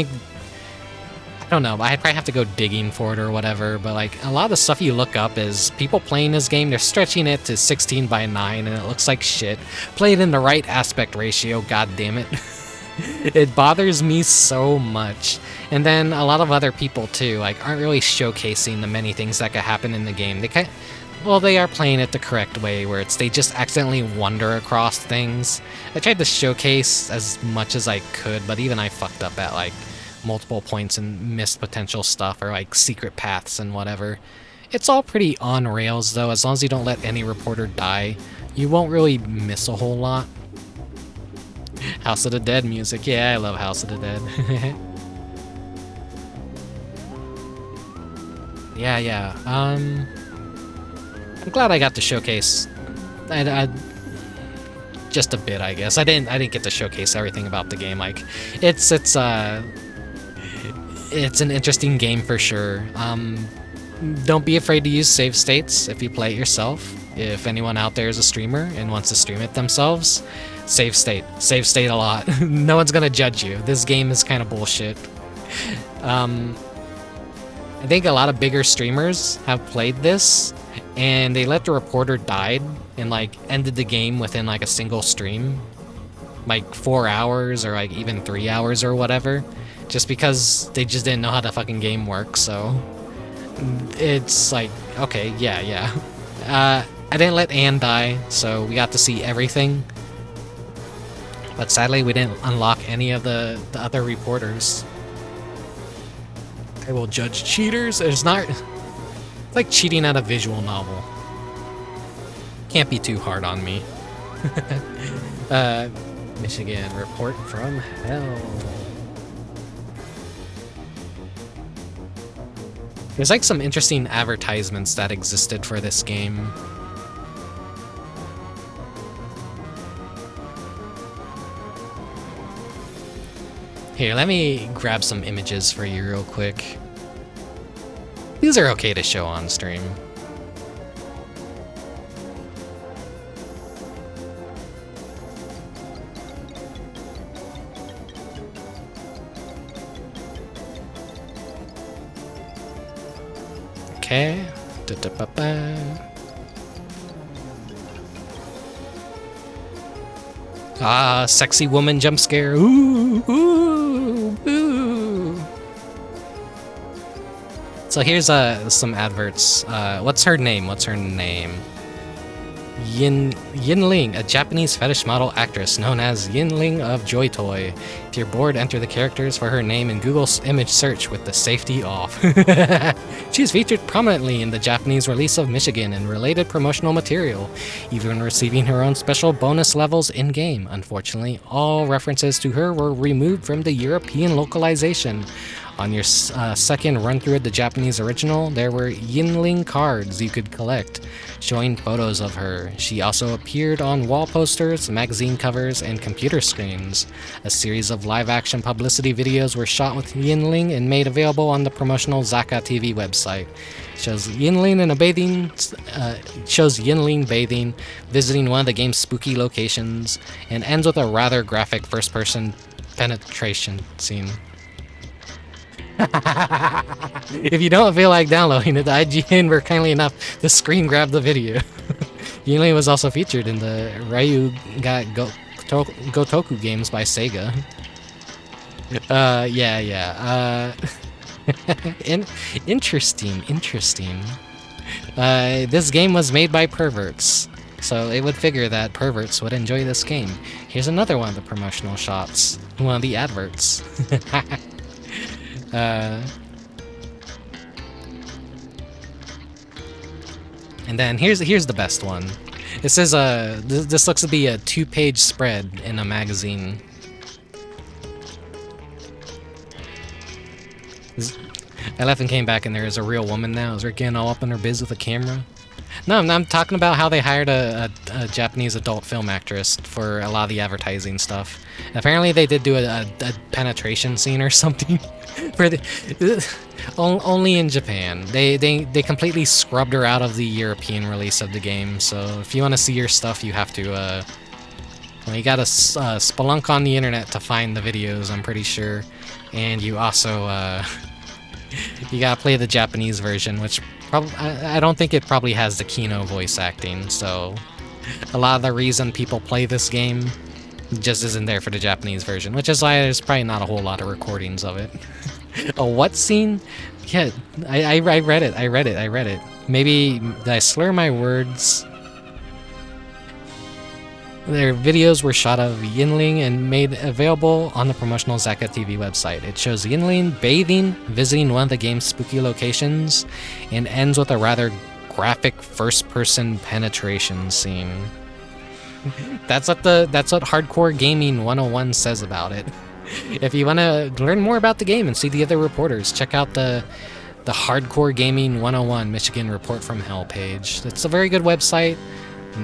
know, I'd probably have to go digging for it or whatever, but like a lot of the stuff you look up is people playing this game, they're stretching it to 16:9 and it looks like shit. Play it in the right aspect ratio, god damn it. It bothers me so much. And then a lot of other people too, like, aren't really showcasing the many things that could happen in the game. Well, they are playing it the correct way, where they just accidentally wander across things. I tried to showcase as much as I could, but even I fucked up at, like, multiple points and missed potential stuff, or, like, secret paths and whatever. It's all pretty on rails, though. As long as you don't let any reporter die, you won't really miss a whole lot. House of the Dead music. Yeah, I love House of the Dead. Yeah. I'm glad I got to showcase just a bit, I guess. I didn't get to showcase everything about the game. Like, it's an interesting game for sure. Don't be afraid to use save states if you play it yourself. If anyone out there is a streamer and wants to stream it themselves, save state. Save state a lot. No one's gonna judge you. This game is kind of bullshit. I think a lot of bigger streamers have played this, and they let the reporter died and, like, ended the game within, like, a single stream. Like 4 hours or, like, even 3 hours or whatever. Just because they just didn't know how the fucking game works, so... It's like, okay, yeah. I didn't let Anne die, so we got to see everything. But sadly, we didn't unlock any of the other reporters. I will judge cheaters. It's like cheating at a visual novel. Can't be too hard on me. Michigan, report from hell. There's like some interesting advertisements that existed for this game. Here, let me grab some images for you real quick. These are okay to show on stream. Okay. Ah, sexy woman jump scare. Ooh, ooh, ooh. So here's some adverts. What's her name? Yinling, a Japanese fetish model actress known as Yinling of Joy Toy. If you're bored, enter the characters for her name in Google's image search with the safety off. She's featured prominently in the Japanese release of Michigan and related promotional material, even receiving her own special bonus levels in-game. Unfortunately, all references to her were removed from the European localization. On your second run-through of the Japanese original, there were Yinling cards you could collect, showing photos of her. She also appeared on wall posters, magazine covers, and computer screens. A series of live-action publicity videos were shot with Yinling and made available on the promotional Zaka TV website. Shows Yinling bathing, visiting one of the game's spooky locations, and ends with a rather graphic first-person penetration scene. If you don't feel like downloading it, the IGN were kindly enough to screen grab the video. Yinling was also featured in the Ryu ga Gotoku games by Sega. Yeah. Interesting. This game was made by perverts, so it would figure that perverts would enjoy this game. Here's another one of the promotional shots, one of the adverts. And then here's the best one. It says this looks to be a 2-page spread in a magazine. I left and came back, and there is a real woman now. Is Rick getting all up in her biz with a camera? No, I'm talking about how they hired a Japanese adult film actress for a lot of the advertising stuff. Apparently, they did do a penetration scene or something. For only in Japan. They completely scrubbed her out of the European release of the game. So if you want to see your stuff, you have to well, you gotta spelunk on the internet to find the videos, I'm pretty sure. And you also you gotta play the Japanese version, which I don't think it probably has the Kino voice acting. So a lot of the reason people play this game It just isn't there for the Japanese version, which is why there's probably not a whole lot of recordings of it. A what scene? Yeah, I read it. I read it. Maybe did I slur my words? Their videos were shot of Yinling and made available on the promotional Zaka TV website. It shows Yinling bathing, visiting one of the game's spooky locations, and ends with a rather graphic first-person penetration scene. That's what Hardcore Gaming 101 says about it. If you want to learn more about the game and see the other reporters, check out the Hardcore Gaming 101 Michigan Report from Hell page. It's a very good website.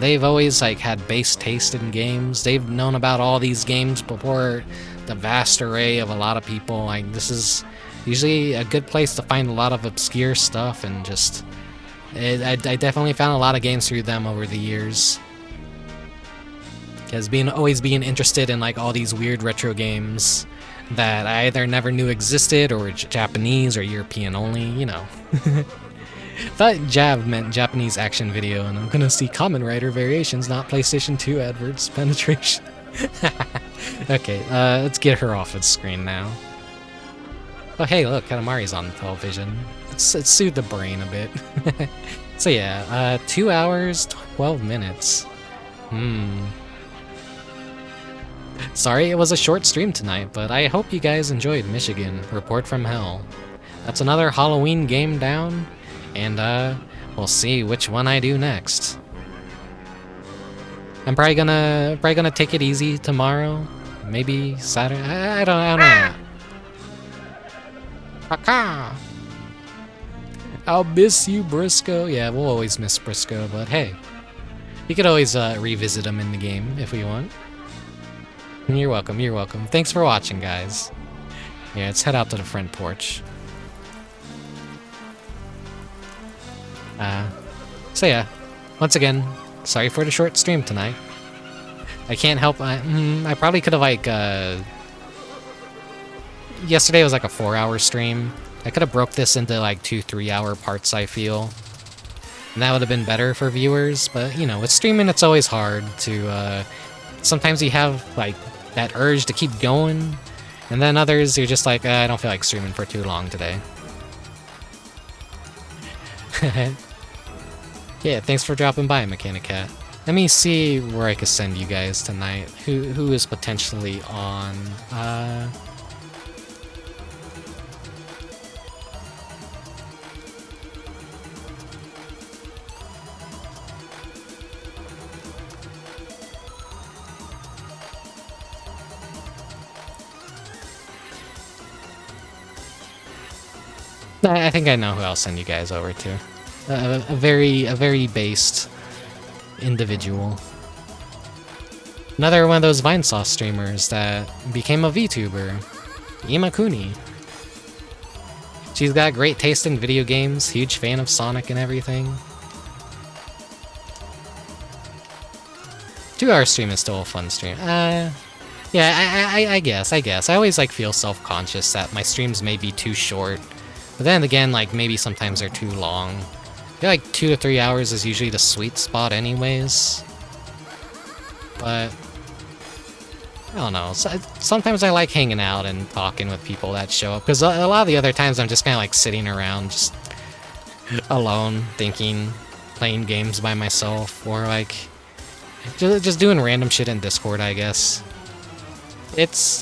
They've always had base taste in games. They've known about all these games before the vast array of a lot of people. This is usually a good place to find a lot of obscure stuff, and just I definitely found a lot of games through them over the years. Because always being interested in all these weird retro games that I either never knew existed or were Japanese or European only, you know. Thought JAV meant Japanese action video, and I'm gonna see Kamen Rider variations, not PlayStation 2 adverts penetration. Okay, let's get her off the screen now. Oh hey, look, Katamari's on television. Let's soothe the brain a bit. So yeah, 2 hours, 12 minutes. Sorry it was a short stream tonight, but I hope you guys enjoyed Michigan Report from Hell. That's another Halloween game down, and we'll see which one I do next. I'm probably gonna take it easy tomorrow, maybe Saturday. I don't know. Paka! I'll miss you, Briscoe. Yeah, we'll always miss Briscoe, but hey, you could always revisit him in the game if we want. You're welcome, you're welcome. Thanks for watching, guys. Yeah, let's head out to the front porch. So yeah, once again, sorry for the short stream tonight. I can't help, I probably could have yesterday was a 4-hour stream. I could have broke this into 2-3 hour parts, I feel. And that would have been better for viewers, but you know, with streaming it's always hard to, sometimes you have that urge to keep going, and then others you're just I don't feel like streaming for too long today. Yeah, thanks for dropping by, Mechanic Cat. Let me see where I could send you guys tonight. Who is potentially on? I think I know who I'll send you guys over to. A very based individual. Another one of those Vinesauce streamers that became a VTuber, Imakuni. She's got great taste in video games, huge fan of Sonic and everything. 2-hour stream is still a fun stream. Yeah, I guess. I always feel self-conscious that my streams may be too short. But then again, maybe sometimes they're too long. I feel 2 to 3 hours is usually the sweet spot anyways. But I don't know. Sometimes I like hanging out and talking with people that show up. Because a lot of the other times I'm just kind of sitting around, just alone, thinking, playing games by myself. Or just doing random shit in Discord, I guess.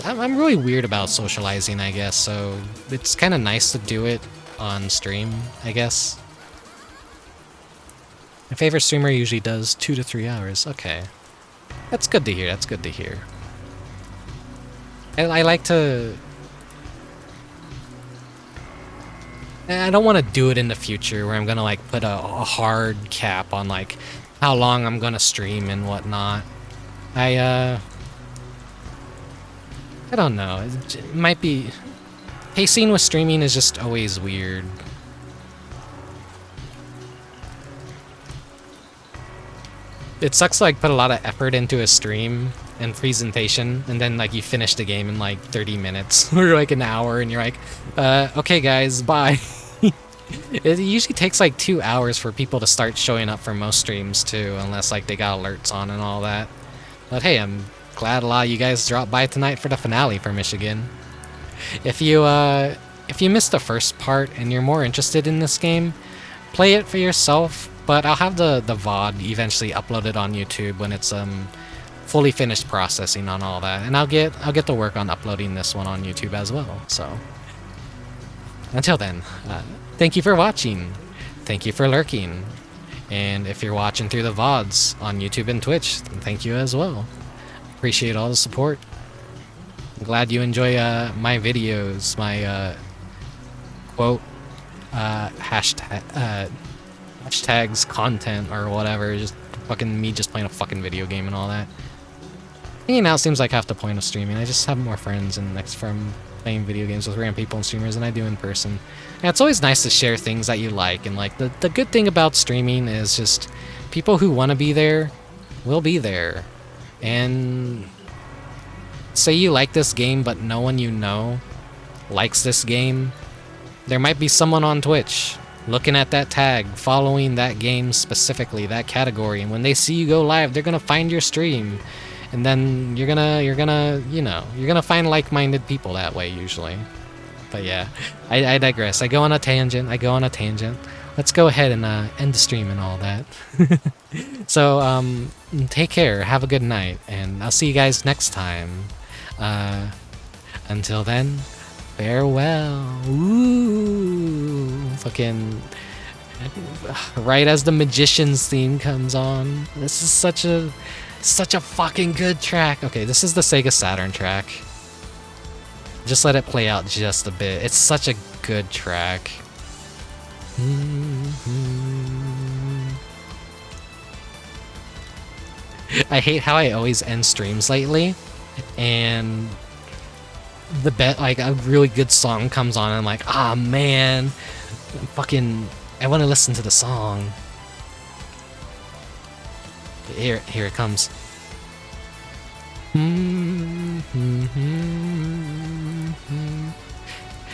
I'm really weird about socializing, I guess, so it's kind of nice to do it on stream, I guess. My favorite streamer usually does 2 to 3 hours. Okay. That's good to hear, that's good to hear. I like to... I don't want to do it in the future where I'm gonna put a hard cap on how long I'm gonna stream and whatnot. I don't know, it might be... Pacing with streaming is just always weird. It sucks to put a lot of effort into a stream and presentation, and then you finish the game in 30 minutes, or an hour, and you're okay guys, bye. It usually takes 2 hours for people to start showing up for most streams too, unless they got alerts on and all that. But hey, I'm glad a lot of you guys dropped by tonight for the finale for Michigan. If you missed the first part and you're more interested in this game, play it for yourself. But I'll have the VOD eventually uploaded on YouTube when it's fully finished processing on all that, and I'll get to work on uploading this one on YouTube as well. So until then, thank you for watching, thank you for lurking, and if you're watching through the VODs on YouTube and Twitch, then thank you as well. Appreciate all the support. I'm glad you enjoy my videos, my quote hashtags content or whatever, just fucking me just playing a fucking video game and all that. Hanging out seems like half the point of streaming. I just have more friends and next from playing video games with random people and streamers than I do in person. And it's always nice to share things that you like, and like the good thing about streaming is just people who want to be there will be there. And say you like this game but no one you know likes this game, there might be someone on Twitch looking at that tag, following that game specifically, that category, and when they see you go live, they're gonna find your stream, and then you're gonna find like-minded people that way usually. But yeah, I digress. I go on a tangent. Let's go ahead and end the stream and all that. So take care, have a good night, and I'll see you guys next time. Until then, farewell. Ooh, fucking right as the Magician's theme comes on. This is such a fucking good track. Okay, this is the Sega Saturn track. Just let it play out just a bit. It's such a good track. I hate how I always end streams lately, and like a really good song comes on and I'm like, ah man, I want to listen to the song. Here it comes.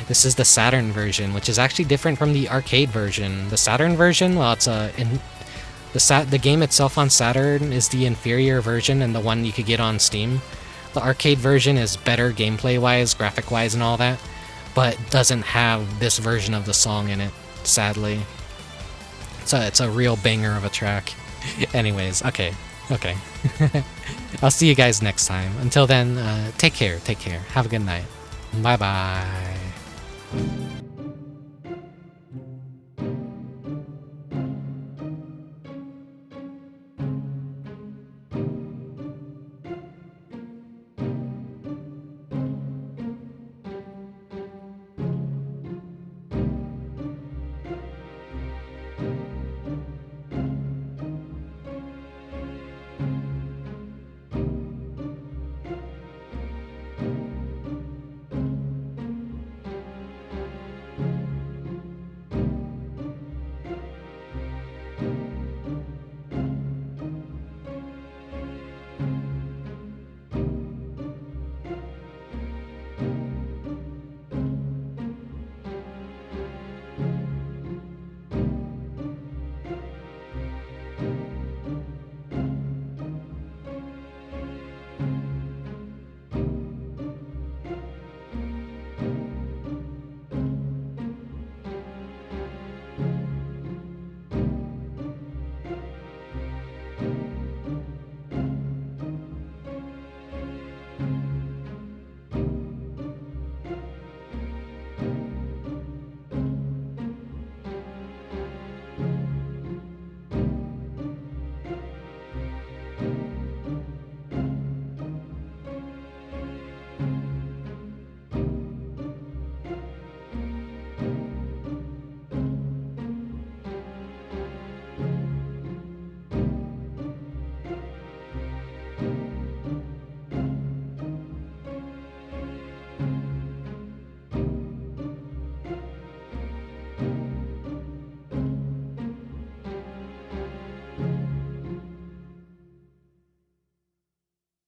This is the Saturn version, which is actually different from the arcade version. The Saturn version, well, it's the game itself on Saturn is the inferior version and the one you could get on Steam. The arcade version is better gameplay-wise, graphic-wise, and all that, but doesn't have this version of the song in it, sadly. So it's a real banger of a track. Anyways, okay. I'll see you guys next time. Until then, take care. Have a good night. Bye-bye.